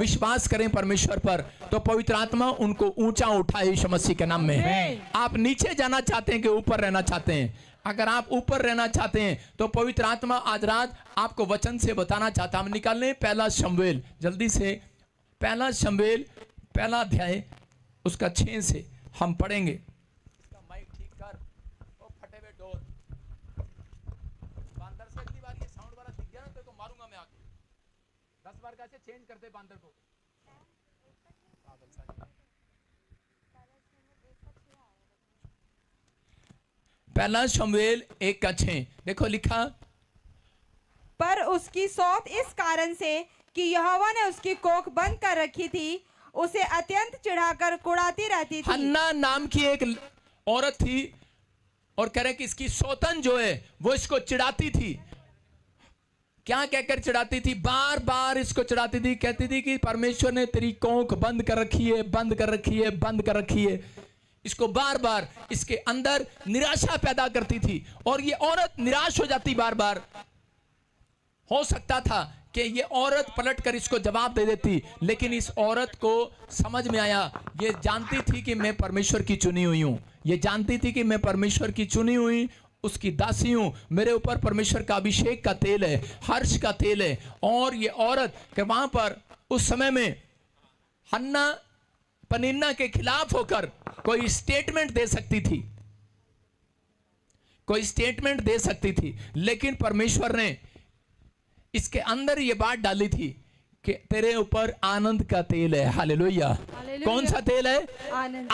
विश्वास करें परमेश्वर पर, तो पवित्र आत्मा उनको ऊंचा उठाए यीशु मसीह के नाम में। आप नीचे जाना चाहते हैं कि ऊपर रहना चाहते हैं? अगर आप ऊपर रहना चाहते हैं तो पवित्र आत्मा आज रात आपको वचन से बताना चाहता। हम निकाल लें पहला शमूएल, जल्दी से पहला शमूएल पहला अध्याय उसका 6 से हम पढ़ेंगे। इसका माइक ठीक कर, ओ फटे हुए डोर बांदर से अगली बार ये साउंड वाला दिख गया ना तो मारूंगा मैं आके। 10 बार कैसे चेंज करते बांदर को। पहला शमूएल 1:6 देखो लिखा, पर उसकी सौत इस कारण से कि यहोवा ने उसकी कोख बंद कर रखी थी, उसे अत्यंत चिढ़ाकर कुड़ाती रहती थी। हन्ना नाम की एक औरत थी और कह रहे कि इसकी सौतन जो है वो इसको चिढ़ाती थी। क्या कहकर चिढ़ाती थी? बार बार इसको चिढ़ाती थी, कहती थी कि परमेश्वर ने तेरी कोख बंद कर रखी है, बंद कर रखी है, बंद कर रखी है। इसको बार बार इसके अंदर निराशा पैदा करती थी और ये औरत निराश हो जाती बार बार। हो सकता था कि ये औरत पलटकर इसको जवाब दे देती, लेकिन इस औरत को समझ में आया, ये जानती थी कि मैं परमेश्वर की चुनी हुई हूं, ये जानती थी कि मैं परमेश्वर की चुनी हुई उसकी दासी हूं, मेरे ऊपर परमेश्वर का अभिषेक का तेल है, हर्ष का तेल है। और ये औरत के वहां पर उस समय में हन्ना पनिन्ना के खिलाफ होकर कोई स्टेटमेंट दे सकती थी, कोई स्टेटमेंट दे सकती थी, लेकिन परमेश्वर ने इसके अंदर ये बात डाली थी कि तेरे ऊपर आनंद का तेल है। हालेलुया। कौन सा तेल है?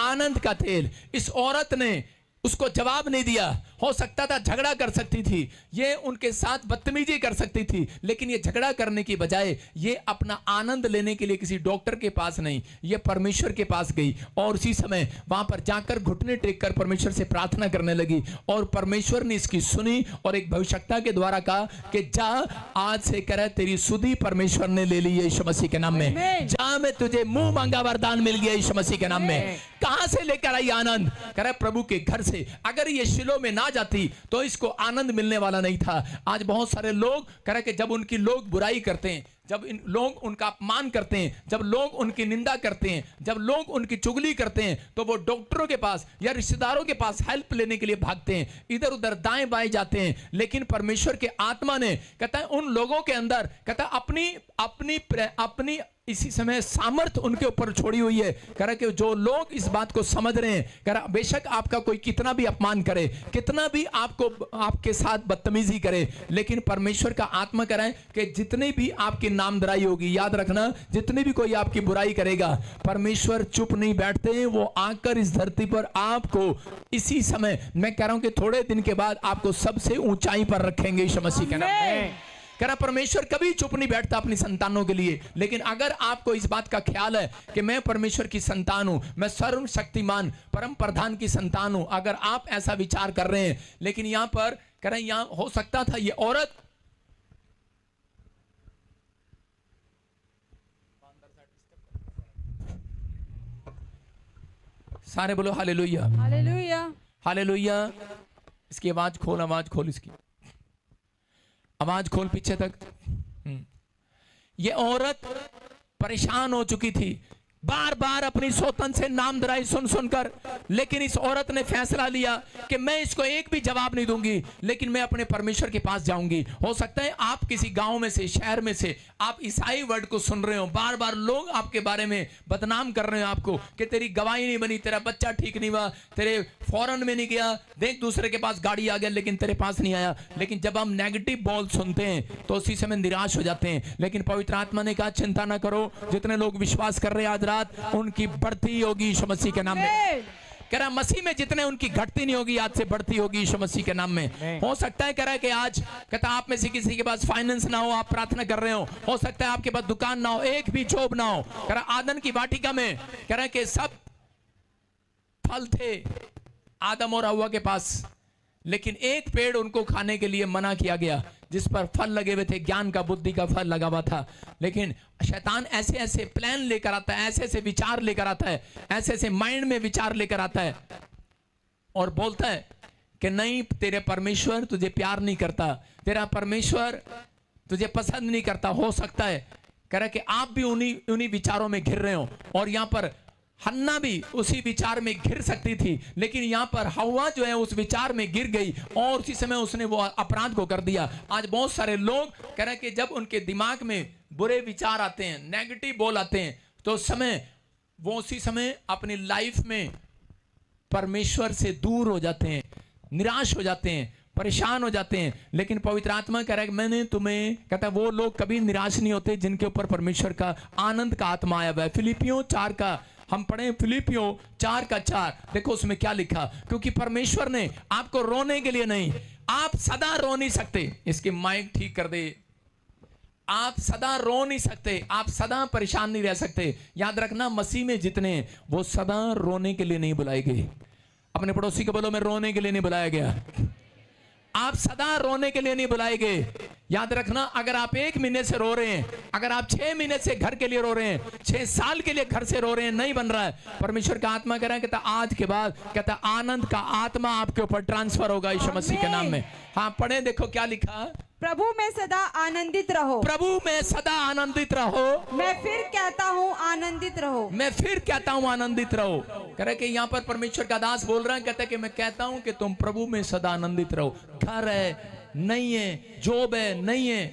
आनंद का तेल। इस औरत ने उसको जवाब नहीं दिया। हो सकता था झगड़ा कर सकती थी, ये उनके साथ बदतमीजी कर सकती थी, लेकिन ये झगड़ा करने की बजाय ये अपना आनंद लेने के लिए किसी डॉक्टर के पास नहीं, ये परमेश्वर के पास गई और उसी समय वहां पर जाकर घुटने टेक कर परमेश्वर से प्रार्थना करने लगी। और परमेश्वर ने इसकी सुनी और एक भविष्यवक्ता के द्वारा कहा कि जा, आज से कह रहा तेरी सुधि परमेश्वर ने ले ली है यीशु मसीह के नाम में। जा, मैं तुझे मुंह मांगा वरदान मिल गया यीशु मसीह के नाम में। कहां से लेकर आई आनंद? कह रहा प्रभु के घर से। अगर ये शिलो में ना जाती तो इसको आनंद मिलने वाला नहीं था। आज बहुत सारे लोग कह रहे कि जब उनकी लोग बुराई करते हैं, जब इन लोग उनका अपमान करते हैं, जब लोग उनकी निंदा करते हैं, जब लोग उनकी चुगली करते हैं, तो वो डॉक्टरों के पास या रिश्तेदारों के पास हेल्प लेने के लिए भागते हैं, इधर उधर दाएं बाएं जाते हैं। लेकिन परमेश्वर के आत्मा ने कहता है उन लोगों के अंदर कहता है अपनी अपनी अपनी इसी समय सामर्थ उनके ऊपर छोड़ी हुई है। कह रहा कि जो लोग इस बात को समझ रहे हैं, कह रहा बेशक आपका कोई कितना भी अपमान करे, कितना भी आपको आपके साथ बदतमीजी करे, लेकिन परमेश्वर का आत्मा कह रहा है कि जितनी भी आपकी नामधराई होगी, याद रखना, जितनी भी कोई आपकी बुराई करेगा, परमेश्वर चुप नहीं बैठते, वो आकर इस धरती पर आपको इसी समय, मैं कह रहा हूं कि थोड़े दिन के बाद आपको सबसे ऊंचाई पर रखेंगे यीशु मसीह के नाम में। कह रहा परमेश्वर कभी चुप नहीं बैठता अपनी संतानों के लिए। लेकिन अगर आपको इस बात का ख्याल है कि मैं परमेश्वर की संतान हूं, मैं सर्वशक्तिमान परम प्रधान की संतान हूं, अगर आप ऐसा विचार कर रहे हैं, लेकिन यहां पर कह रहे यहां हो सकता था ये औरत सारे बोलो हालेलुया, हालेलुया, हालेलुया। इसकी आवाज खोल, आवाज खोल, इसकी आवाज खोल पीछे तक। ये औरत परेशान हो चुकी थी, बार बार अपनी सौतन से नामधराई सुन सुनकर, लेकिन इस औरत ने फैसला लिया कि मैं इसको एक भी जवाब नहीं दूंगी, लेकिन मैं अपने परमेश्वर के पास जाऊंगी। हो सकता है आप किसी गांव में से, शहर में से आप ईसाई वर्ड को सुन रहे हो, बार बार लोग आपके बारे में बदनाम कर रहे हो आपको कि तेरी गवाही नहीं बनी, तेरा बच्चा ठीक नहीं हुआ, तेरे फॉरेन में नहीं गया, देख दूसरे के पास गाड़ी आ गया लेकिन तेरे पास नहीं आया। लेकिन जब हम नेगेटिव बोल सुनते हैं तो उसी समय निराश हो जाते हैं। लेकिन पवित्र आत्मा ने कहा चिंता ना करो, जितने लोग विश्वास कर रहे हैं आज रात उनकी बढ़ती होगी यीशु मसीह के नाम में। कह रहा मसीह में जितने उनकी घटती नहीं होगी, आज से बढ़ती होगी यीशु मसीह के नाम में। हो सकता है कह रहा है कि आज कहता आप में से किसी के पास फाइनेंस ना हो, आप प्रार्थना कर रहे हो सकता है आपके पास दुकान ना हो, एक भी जॉब ना हो। कह रहा आदम की वाटिका में कह रहा है कि सब फल थे आदम और हव्वा के पास, लेकिन एक पेड़ उनको खाने के लिए मना किया गया जिस पर फल लगे हुए थे, ज्ञान का, बुद्धि का फल लगा हुआ था। लेकिन शैतान ऐसे ऐसे प्लान लेकर आता है, ऐसे ऐसे विचार लेकर आता है, ऐसे ऐसे माइंड में विचार लेकर आता है और बोलता है कि नहीं, तेरे परमेश्वर तुझे प्यार नहीं करता, तेरा परमेश्वर तुझे पसंद नहीं करता। हो सकता है कह रहा कि आप भी उन्हीं विचारों में घिर रहे हो। और यहाँ पर हन्ना भी उसी विचार में घिर सकती थी, लेकिन यहाँ पर हवा जो है उस विचार में गिर गई और उसी समय उसने वो अपराध को कर दिया। आज बहुत सारे लोग कह रहे हैं कि जब उनके दिमाग में बुरे विचार आते हैं, नेगेटिव बोल आते हैं, तो उस समय वो उसी समय अपनी लाइफ में परमेश्वर से दूर हो जाते हैं, निराश हो जाते हैं, परेशान हो जाते हैं। लेकिन पवित्र आत्मा कह रहा है कि मैंने तुम्हें, कहता है वो लोग कभी निराश नहीं होते जिनके ऊपर परमेश्वर का आनंद का आत्मा आया हुआ है। फिलिपियों 4 का हम पढ़े, फिलिपियों 4 का 4, देखो उसमें क्या लिखा। क्योंकि परमेश्वर ने आपको रोने के लिए नहीं, आप सदा रो नहीं सकते, इसके माइक ठीक कर दे, आप सदा रो नहीं सकते, आप सदा परेशान नहीं रह सकते। याद रखना, मसीह में जितने हैं वो सदा रोने के लिए नहीं बुलाए गए। अपने पड़ोसी को बोलो, मैं रोने के लिए नहीं बुलाया गया। आप सदा रोने के लिए नहीं बुलाए गए। याद रखना, अगर आप 1 महीने से रो रहे हैं, अगर आप 6 महीने से घर के लिए रो रहे हैं, 6 साल के लिए घर से रो रहे हैं, नहीं बन रहा है, परमेश्वर का आत्मा कह रहा है, कहता आज के बाद कहता आनंद का आत्मा आपके ऊपर ट्रांसफर होगा यीशु मसीह के नाम में। हाँ पढ़े, देखो क्या लिखा, प्रभु में सदा आनंदित रहो। प्रभु में सदा आनंदित रहो। मैं फिर कहता हूँ आनंदित रहो। मैं फिर कहता हूँ आनंदित रहो। कह रहे कि यहाँ पर परमेश्वर का दास बोल रहा है, कहता है कि मैं कहता हूँ कि तुम प्रभु में सदा आनंदित रहो। घर है नहीं है, जॉब है नहीं है,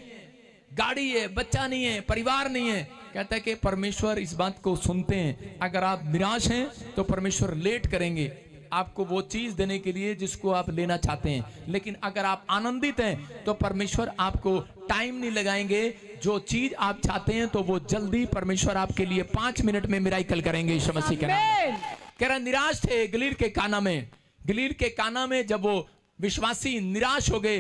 गाड़ी है, बच्चा नहीं है, परिवार नहीं है, कहता है कि परमेश्वर इस बात को सुनते हैं। अगर आप निराश हैं तो परमेश्वर लेट करेंगे आपको वो चीज देने के लिए जिसको आप लेना चाहते हैं, लेकिन अगर आप आनंदित हैं तो परमेश्वर आपको टाइम नहीं लगाएंगे। जो चीज आप चाहते हैं तो वो जल्दी परमेश्वर आपके लिए 5 मिनट में मिराकल करेंगे यीशु मसीह के नाम। कह रहा निराश थे गलील के काना में, गलील के काना में जब वो विश्वासी निराश हो गए,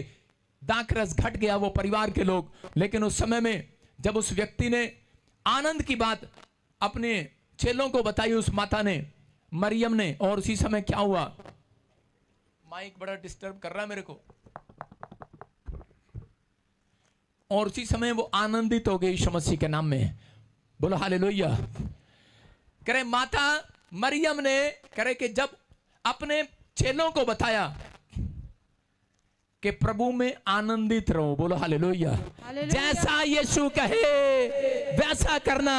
दाखरस घट गया वो परिवार के लोग। लेकिन उस समय में जब उस व्यक्ति ने आनंद की बात अपने चेलों को बताई, उस माता ने, मरियम ने, और उसी समय क्या हुआ, माइक बड़ा डिस्टर्ब कर रहा है मेरे को, और उसी समय वो आनंदित हो गए यीशु मसीह के नाम में। बोलो हालेलुया। कह रहे माता मरियम ने कह रहे कि जब अपने चेलों को बताया कि प्रभु में आनंदित रहो, बोलो हालेलुया, जैसा यीशु कहे वैसा करना।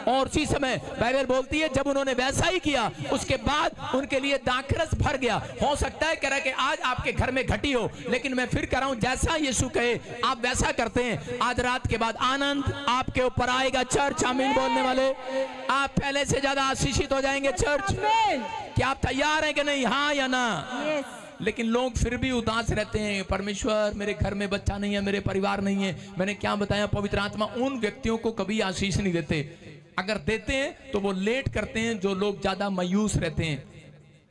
और उसी समय बाइबल बोलती है जब उन्होंने वैसा ही किया, उसके बाद उनके लिए दाखरस भर गया। हो सकता है कह रहा है कि आज आपके घर में घटी हो, लेकिन मैं फिर कह रहा हूं जैसा यीशु कहे आप वैसा करते हैं, आज रात के बाद आनंद आपके ऊपर आएगा। चर्च आमीन बोलने वाले, आप पहले से ज्यादा आशीषित हो जाएंगे। चर्च क्या आप तैयार हैं कि नहीं, हाँ या ना? लेकिन लोग फिर भी उदास रहते हैं, परमेश्वर मेरे घर में बच्चा नहीं है, मेरे परिवार नहीं है। मैंने क्या बताया, पवित्र आत्मा उन व्यक्तियों को कभी आशीष नहीं देते। अगर देते हैं तो वो लेट करते हैं जो लोग ज्यादा मायूस रहते हैं,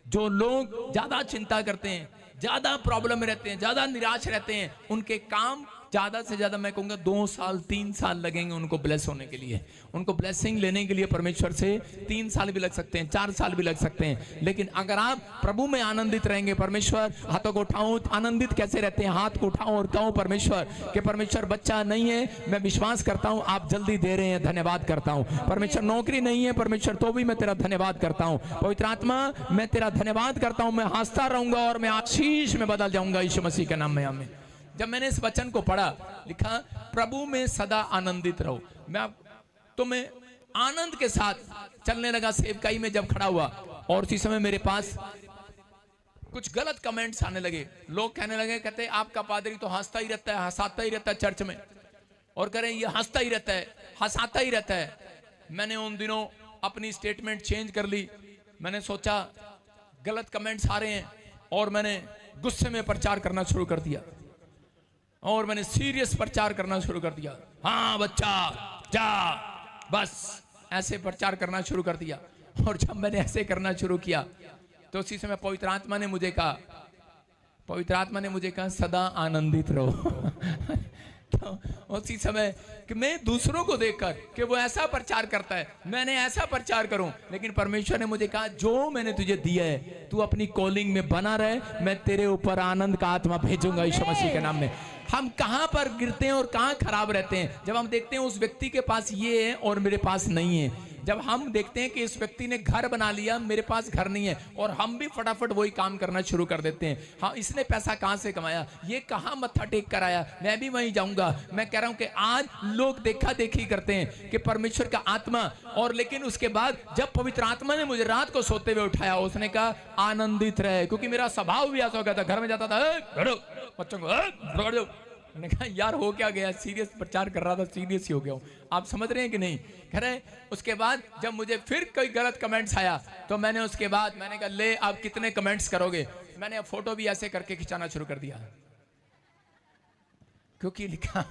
जो लोग ज्यादा चिंता करते हैं, ज्यादा प्रॉब्लम में रहते हैं, ज्यादा निराश रहते हैं। उनके काम ज्यादा से ज्यादा मैं कहूंगा 2 साल 3 साल लगेंगे उनको ब्लेस होने के लिए। उनको ब्लेसिंग लेने के लिए परमेश्वर से 3 साल भी लग सकते हैं, 4 साल भी लग सकते हैं। लेकिन अगर आप प्रभु में आनंदित रहेंगे, परमेश्वर, हाथों को उठाओ, आनंदित कैसे रहते हैं, हाथ को उठाओ और कहो परमेश्वर कि परमेश्वर बच्चा नहीं है, मैं विश्वास करता हूं आप जल्दी दे रहे हैं, धन्यवाद करता हूं। परमेश्वर नौकरी नहीं है परमेश्वर, तो भी मैं तेरा धन्यवाद करता हूं। पवित्र आत्मा मैं तेरा धन्यवाद करता हूं, मैं हंसता रहूंगा और मैं आशीष में बदल जाऊंगा यीशु मसीह के नाम में। आमीन। जब मैंने इस वचन को पढ़ा, लिखा प्रभु में सदा आनंदित रहो। मैं तुम्हें आनंद के साथ चलने लगा सेवकाई में जब खड़ा हुआ, और उसी समय मेरे पास कुछ गलत कमेंट्स आने लगे। लोग कहने लगे, कहते आपका पादरी तो हंसता ही रहता है, हंसाता ही रहता है चर्च में, और कह रहे ये हंसता ही रहता है, हंसाता ही रहता है। मैंने उन दिनों अपनी स्टेटमेंट चेंज कर ली। मैंने सोचा गलत कमेंट्स आ रहे हैं, और मैंने गुस्से में प्रचार करना शुरू कर दिया, और मैंने सीरियस प्रचार करना शुरू कर दिया। हाँ बच्चा जा, बस ऐसे प्रचार करना शुरू कर दिया। और जब मैंने ऐसे करना शुरू किया तो उसी समय पवित्र आत्मा ने मुझे कहा सदा आनंदित रहो। तो उसी समय कि मैं दूसरों को देखकर कि वो ऐसा प्रचार करता है, मैंने ऐसा प्रचार करूं। लेकिन परमेश्वर ने मुझे कहा जो मैंने तुझे दिया है तू अपनी कॉलिंग में बना रहे, मैं तेरे ऊपर आनंद का आत्मा भेजूंगा यीशु मसीह के नाम में। हम कहां पर गिरते हैं और कहां खराब रहते हैं, जब हम देखते हैं उस व्यक्ति के पास ये है और मेरे पास नहीं है। जब हम देखते हैं कि इस व्यक्ति ने घर बना लिया, मेरे पास घर नहीं है, और हम भी फटाफट वही काम करना शुरू कर देते हैं। हाँ, इसने पैसा कहां से कमाया, ये कहां मत्था टेक कर आया, मैं भी वहीं जाऊंगा। मैं कह रहा हूं कि आज लोग देखा देखी करते हैं कि परमेश्वर का आत्मा, और लेकिन उसके बाद जब पवित्र आत्मा ने मुझे रात को सोते हुए उठाया, उसने कहा आनंदित रहे, क्योंकि मेरा स्वभाव भी ऐसा हो गया था, घर में जाता था बच्चों को, मैंने कहा यार हो क्या गया, सीरियस प्रचार कर रहा था, सीरियस ही हो गया हूँ। आप समझ रहे हैं कि नहीं? कह रहे उसके बाद जब मुझे फिर कोई गलत कमेंट्स आया, तो मैंने उसके बाद मैंने कहा ले आप कितने कमेंट्स करोगे, मैंने फोटो भी ऐसे करके खिंचाना शुरू कर दिया, क्योंकि लिखा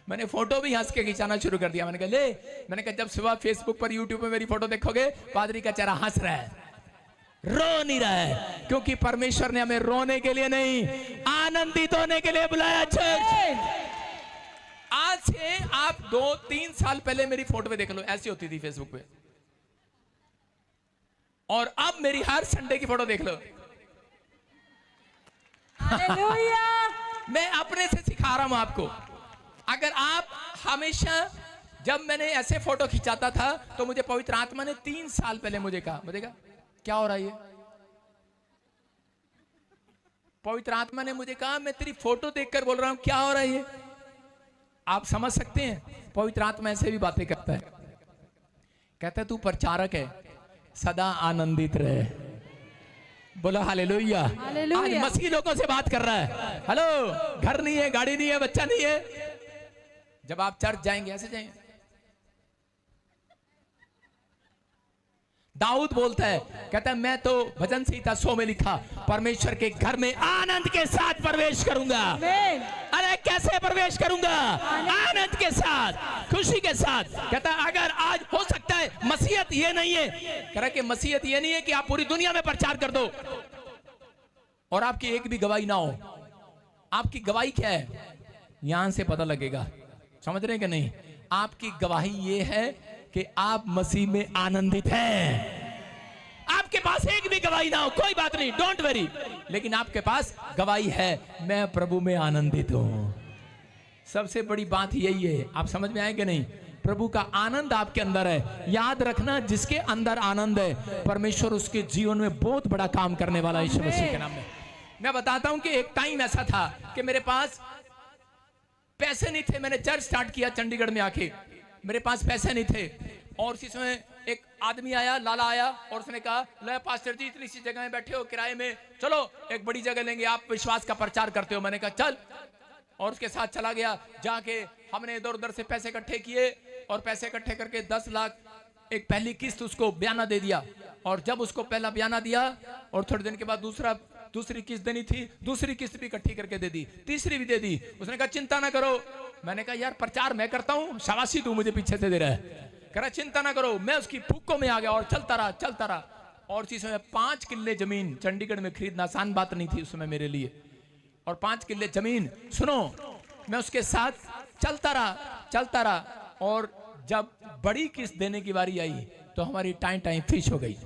मैंने फोटो भी हंस के खिंचाना शुरू कर दिया। मैंने कहा ले, मैंने कहा जब सुबह फेसबुक पर यूट्यूब पर मेरी फोटो देखोगे, पादरी का चेहरा हंस रहा है, रो नहीं रहा है, क्योंकि परमेश्वर ने हमें रोने के लिए नहीं, आनंदित होने के लिए बुलाया। चर्च आज से आप 2-3 साल पहले मेरी फोटो पे देख लो, ऐसी होती थी फेसबुक पे, और अब मेरी हर संडे की फोटो देख लो। हालेलुया। मैं अपने से सिखा रहा हूं आपको। अगर आप हमेशा, जब मैंने ऐसे फोटो खिंचाता था, तो मुझे पवित्र आत्मा ने 3 साल पहले मुझे कहा क्या हो रहा है ये, पवित्र आत्मा ने मुझे कहा मैं तेरी फोटो देखकर बोल रहा हूं क्या हो रहा है ये। आप समझ सकते हैं, पवित्र आत्मा ऐसे भी बातें करता है, कहता है तू प्रचारक है, सदा आनंदित रहे। बोलो हालेलुया। आज मसीह लोगों से बात कर रहा है। हेलो, घर नहीं है, गाड़ी नहीं है, बच्चा नहीं है, जब आप चर्च जाएंगे ऐसे जाएंगे। दाऊद बोलता है, कहता है मैं तो भजन संहिता 100 में लिखा, परमेश्वर के घर में आनंद के साथ प्रवेश करूंगा। अरे कैसे प्रवेश करूंगा? आनंद के साथ, खुशी के साथ। कहता है अगर आज हो सकता है, मसीहत ये नहीं है, कह रहा है कि मसीहत ये नहीं है कि आप पूरी दुनिया में प्रचार कर दो और आपकी एक भी गवाही ना हो। आपकी गवाही क्या है, यहां से पता लगेगा। समझ रहे हैं कि नहीं? आपकी गवाही ये है कि आप मसीह में आनंदित हैं। आपके पास एक भी गवाही ना हो, कोई बात नहीं, डोंट वरी, लेकिन आपके पास गवाही है, मैं प्रभु में आनंदित हूं। सबसे बड़ी बात यही है। आप समझ में आए कि नहीं? प्रभु का आनंद आपके अंदर है। याद रखना, जिसके अंदर आनंद है, परमेश्वर उसके जीवन में बहुत बड़ा काम करने वाला है, यीशु मसीह के नाम में। मैं बताता हूं कि एक टाइम ऐसा था कि मेरे पास पैसे नहीं थे। मैंने चर्च स्टार्ट किया चंडीगढ़ में आके, मेरे पास पैसे नहीं थे, और इसी समय एक आदमी आया, लाला आया, और उसने कहा ले पास्टर जी इतनी सी जगह में बैठे हो किराए में, चलो एक बड़ी जगह लेंगे, आप विश्वास का प्रचार करते हो। मैंने कहा चल, और उसके साथ चला गया। जाके हमने इधर उधर से पैसे इकट्ठे किए, और पैसे इकट्ठे करके 10 लाख एक पहली किस्त उसको बयाना दे दिया। और जब उसको पहला बयाना दिया, और थोड़े दिन के बाद दूसरी किस्त देनी थी, दूसरी किस्त भी इकट्ठी करके दे दी, तीसरी भी दे दी। उसने कहा चिंता ना करो। मैंने कहा यार प्रचार मैं करता हूँ, शाबाशी तू मुझे पीछे से दे रहा है। कह रहा चिंता ना करो। मैं उसकी फूकों में आ गया और चलता रहा। और इसी समय 5 किल्ले जमीन चंडीगढ़ में खरीदना आसान बात नहीं थी उस समय मेरे लिए, और 5 किल्ले जमीन, सुनो, मैं उसके साथ चलता रहा। और जब बड़ी किस्त देने की बारी आई, तो हमारी टाइम फिश हो गई।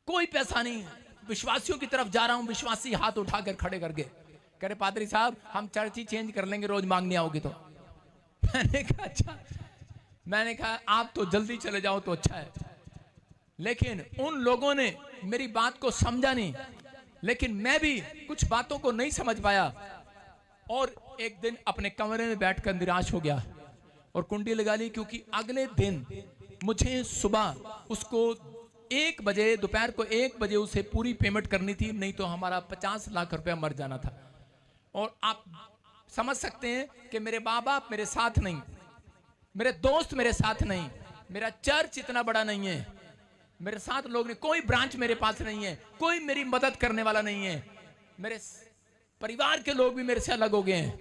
कोई पैसा नहीं, विश्वासियों की तरफ जा रहा हूं, विश्वासी हाथ उठाकर खड़े करके कह रहे पादरी साहब हम चर्च ही चेंज कर लेंगे, रोज मांगने आओगे तो। मैंने कहा अच्छा। मैंने कहा आप तो जल्दी चले जाओ तो अच्छा है। लेकिन उन लोगों ने मेरी बात को समझा नहीं, लेकिन मैं भी कुछ बातों को नहीं समझ पाया, और एक दिन अपने कमरे में बैठकर निराश हो गया और कुंडी लगा ली, क्योंकि अगले दिन मुझे सुबह उसको 1 बजे, दोपहर को 1 बजे उसे पूरी पेमेंट करनी थी, नहीं तो हमारा 50 लाख रुपया मर जाना था। और आप समझ सकते हैं कि मेरे माँ बाप मेरे साथ नहीं, मेरे दोस्त मेरे साथ नहीं, मेरा चर्च इतना बड़ा नहीं है, मेरे साथ लोग नहीं, कोई ब्रांच मेरे पास नहीं है, कोई मेरी मदद करने वाला नहीं है, मेरे परिवार के लोग भी मेरे से अलग हो गए हैं,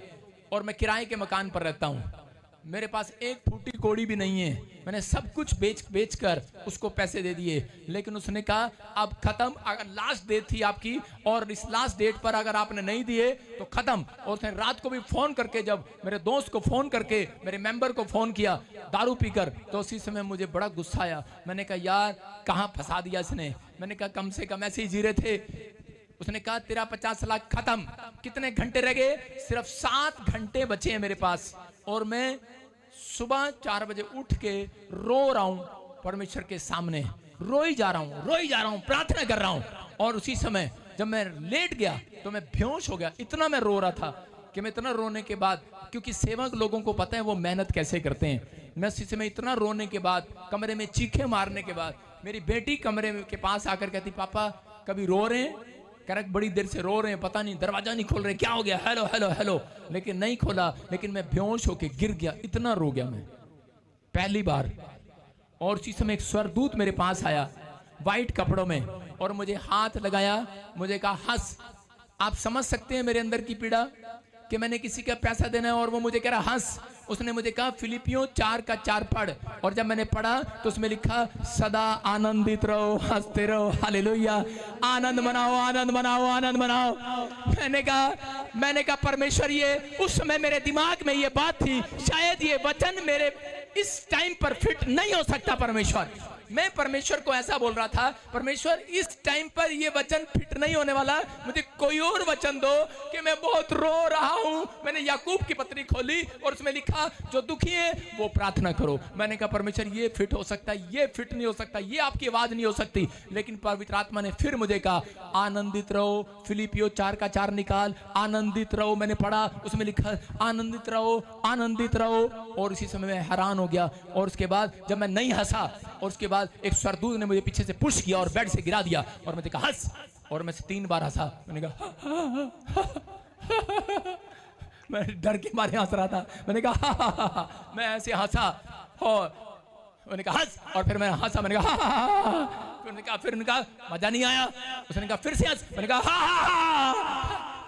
और मैं किराए के मकान पर रहता हूं। मेरे पास एक फूटी कोड़ी भी नहीं है। मैंने सब कुछ बेच कर उसको पैसे दे दिए, लेकिन उसने कहा अब खत्म, अगर लास्ट डेट थी आपकी और इस लास्ट डेट पर अगर आपने नहीं दिए तो खत्म। और उसने रात को भी फोन करके, जब मेरे दोस्त को फोन करके, मेरे मेंबर को फोन किया दारू पीकर, तो उसी समय मुझे बड़ा गुस्सा आया। मैंने कहा यार कहाँ फंसा दिया इसने। मैंने कहा कम से कम ऐसे ही जी रहे थे। उसने कहा तेरा 50 लाख खत्म। कितने घंटे रह गए? सिर्फ 7 घंटे बचे हैं मेरे पास, और मैं सुबह 4 बजे उठ के रो रहा हूं परमेश्वर के सामने, रोई जा रहा हूं, प्रार्थना कर रहा हूं। और उसी समय जब मैं लेट गया तो मैं बेहोश हो गया, इतना मैं रो रहा था कि मैं इतना रोने के बाद, क्योंकि सेवक लोगों को पता है वो मेहनत कैसे करते हैं, मैं उसी समय इतना रोने के बाद, कमरे में चीखे मारने के बाद, मेरी बेटी कमरे के पास आकर कहती, पापा कभी रो रहे हैं? कह रहा बड़ी देर से रो रहे हैं, पता नहीं दरवाजा नहीं खोल रहे, क्या हो गया, हेलो हेलो हेलो, लेकिन नहीं खोला। लेकिन मैं बेहोश होके गिर गया, इतना रो गया मैं पहली बार। और उसी समय एक स्वरदूत मेरे पास आया वाइट कपड़ों में और मुझे हाथ लगाया, मुझे कहा हंस। आप समझ सकते हैं मेरे अंदर की पीड़ा कि मैंने किसी का पैसा देना है और वो मुझे कह रहा हंस। उसने मुझे कहा फिलिपियों 4:4 पढ़, और जब मैंने पढ़ा तो उसमें लिखा सदा आनंदित रहो, हंसते रहो, हालेलुया, आनंद मनाओ, आनंद मनाओ, आनंद मनाओ। मैंने कहा परमेश्वर, ये उस समय मेरे दिमाग में ये बात थी, शायद ये वचन मेरे इस टाइम पर फिट नहीं हो सकता परमेश्वर। मैं परमेश्वर को ऐसा बोल रहा था, परमेश्वर इस टाइम पर ये वचन फिट नहीं होने वाला, मुझे कोई और वचन दो कि मैं बहुत रो रहा हूं। मैंने याकूब की पत्री खोली और उसमें लिखा जो दुखी है वो प्रार्थना करो। मैंने कहा परमेश्वर ये फिट हो सकता है, ये फिट नहीं हो सकता, ये आपकी आवाज नहीं हो सकती। लेकिन पवित्र आत्मा ने फिर मुझे कहा आनंदित रहो, फिलिपियों 4:4 निकाल, आनंदित रहो। मैंने पढ़ा, उसमें लिखा आनंदित रहो, आनंदित रहो। और इसी समय मैं हैरान हो गया। और उसके बाद जब मैं नहीं हंसा, और उसके बाद एक स्वरदूत ने मुझे पीछे से पुश किया और बेड से गिरा दिया और मैंने कहा हंस, और मैं 3 बार हंसा। मैंने कहा मैं डर के मारे हंस रहा था। मैंने कहा मैं ऐसे हंसा और मैंने कहा हंस, और फिर मैं हंसा। मैंने कहा फिर उन्होंने कहा मजा नहीं आया। उसने कहा फिर से हंस। मैंने कहा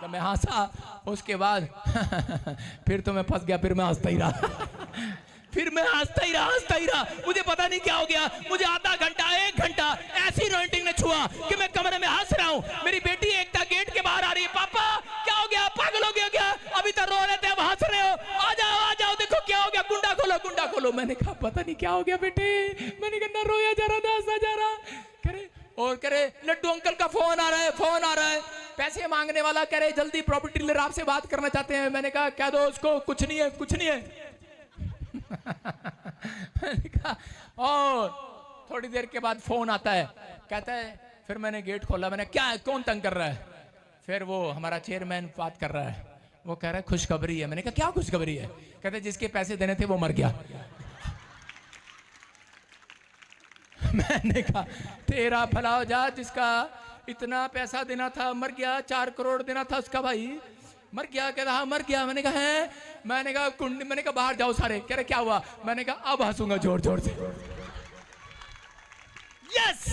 जब मैं हंसा उसके बाद फिर तो मैं फंस गया, फिर मैं हंसता ही रहा फिर मैं हंसता ही रहा। मुझे पता नहीं क्या हो गया, मुझे आधा घंटा 1 घंटा ऐसी रोटिंग ने छुआ कि मैं कमरे में हंस रहा हूँ। मेरी बेटी एकता गेट के बाहर आ रही है, पापा क्या हो गया, पागल हो गया क्या, अभी तक रो रहे थे अब हंस रहे हो, आ जाओ देखो क्या हो गया, गुंडा खोलो। मैंने कहा पता नहीं क्या हो गया बेटे। मैंने कहा ना रोया जा रहा ना हंसा जा रहा। करे लड्डू अंकल का फोन आ रहा है, पैसे मांगने वाला, कह रहे जल्दी प्रॉपर्टी डीलर आपसे बात करना चाहते हैं। मैंने कहा कह दो उसको कुछ नहीं है मैंने कहा, और थोड़ी देर के बाद फोन आता है, कहता है, फिर मैंने गेट खोला। मैंने क्या है, कौन तंग कर रहा है? फिर वो हमारा चेयरमैन बात कर रहा है, वो कह रहा है खुशखबरी है। मैंने कहा क्या खुशखबरी है? कहते जिसके पैसे देने थे वो मर गया। मैंने कहा तेरा भला हो जा, जिसका इतना पैसा देना था मर गया, 4 करोड़ देना था उसका भाई मर गया। कहता हाँ मर गया। मैंने कहा है, मैंने कहा बाहर जाओ सारे। कह रहे क्या हुआ? मैंने कहा अब हंसूंगा जोर जोर से। यस,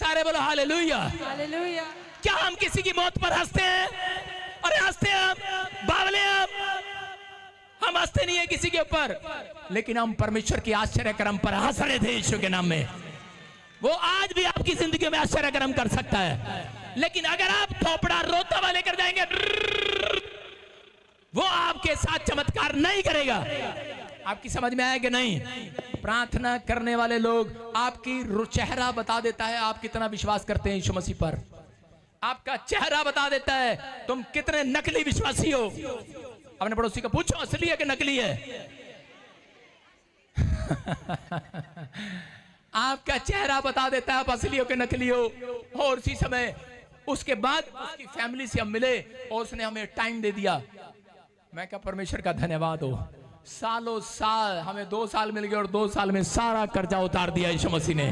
सारे बोलो हालेलुया। हालेलुया। क्या हम किसी की मौत पर हंसते हैं? अरे हंसते हैं हम, बावले हम हंसते नहीं है किसी के ऊपर, लेकिन हम परमेश्वर की आश्चर्य कर्म पर हंस रहे थे यीशु के नाम में। वो आज भी आपकी जिंदगी में आश्चर्य कर्म कर सकता है, लेकिन अगर आप थोपड़ा रोता हुआ लेकर जाएंगे, वो आपके साथ चमत्कार नहीं करेगा। आपकी समझ में आया कि नहीं? प्रार्थना करने वाले लोग, आपकी चेहरा बता देता है आप कितना विश्वास करते हैं यीशु मसीह पर। आपका चेहरा बता देता है तुम कितने नकली विश्वासी हो। अपने पड़ोसी को पूछो असली है कि नकली है। आपका चेहरा बता देता है आप असली हो कि नकली हो। और उसी समय उसके बाद उसकी फैमिली से हम मिले और उसने हमें टाइम दे दिया। मैं कहा परमेश्वर का धन्यवाद हो, सालों साल हमें 2 साल मिल गए और 2 साल में सारा कर्जा उतार दिया यीशु मसीह ने।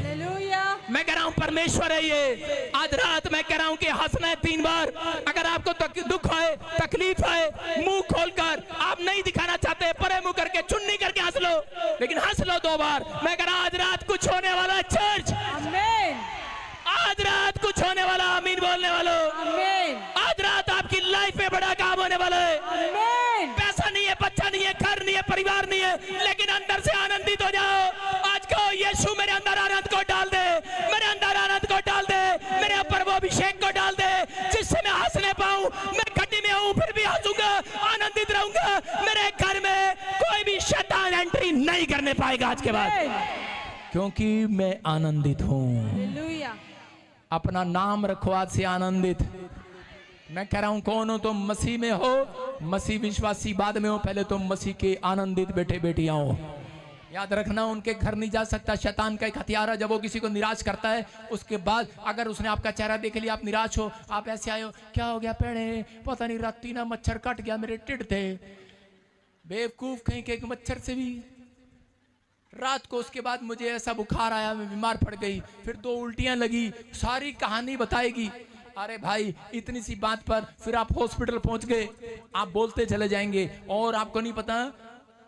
मैं कह रहा हूं परमेश्वर है ये। आज रात मैं कह रहा हूं कि हंसना है 3 बार। अगर आपको दुख है, तकलीफ है, मुंह खोलकर आप नहीं दिखाना चाहते, परे मुंह करके चुन्नी करके हंस लो, लेकिन हंस लो 2 बार। मैं कह रहा हूं आज रात कुछ होने वाला है चर्च। आज रात कुछ होने वाला, आमीन बोलने वालों। आज रात आपकी लाइफ में बड़ा काम होने वाला है। पैसा नहीं है, बच्चा नहीं है, घर नहीं है, परिवार नहीं है, लेकिन अंदर से आनंदित हो जाओ। आज को यीशु मेरे अंदर आनंद को डाल दे, मेरे अंदर आनंद को डाल दे, मेरे ऊपर वो अभिषेक को डाल दे जिससे मैं हंसने पाऊं। मैं घटी में हूं फिर भी हंसूंगा, आनंदित रहूंगा। मेरे घर में कोई भी शैतान एंट्री नहीं करने पाएगा आज के बाद, क्योंकि मैं आनंदित हूं। अपना नाम रखो आज से आनंदित। मैं कह रहा हूं कौन हो तुम? मसीह में हो, मसीह विश्वासी बाद में हो, पहले तुम मसीह के आनंदित बेटे बेटियां हो। याद रखना, उनके घर नहीं जा सकता। शैतान का एक हथियार है, जब वो किसी को निराश करता है, उसके बाद अगर उसने आपका चेहरा देख लिया, आप निराश हो, आप ऐसे आए हो, क्या हो गया पेड़े, पता नहीं राती ना मच्छर काट गया मेरे टिड थे। बेवकूफ कहीं के मच्छर से भी। रात को उसके बाद मुझे ऐसा बुखार आया, मैं बीमार पड़ गई, फिर 2 उल्टियां लगी, सारी कहानी बताएगी। अरे भाई, इतनी सी बात पर फिर आप हॉस्पिटल पहुंच गए, आप बोलते चले जाएंगे। और आपको नहीं पता,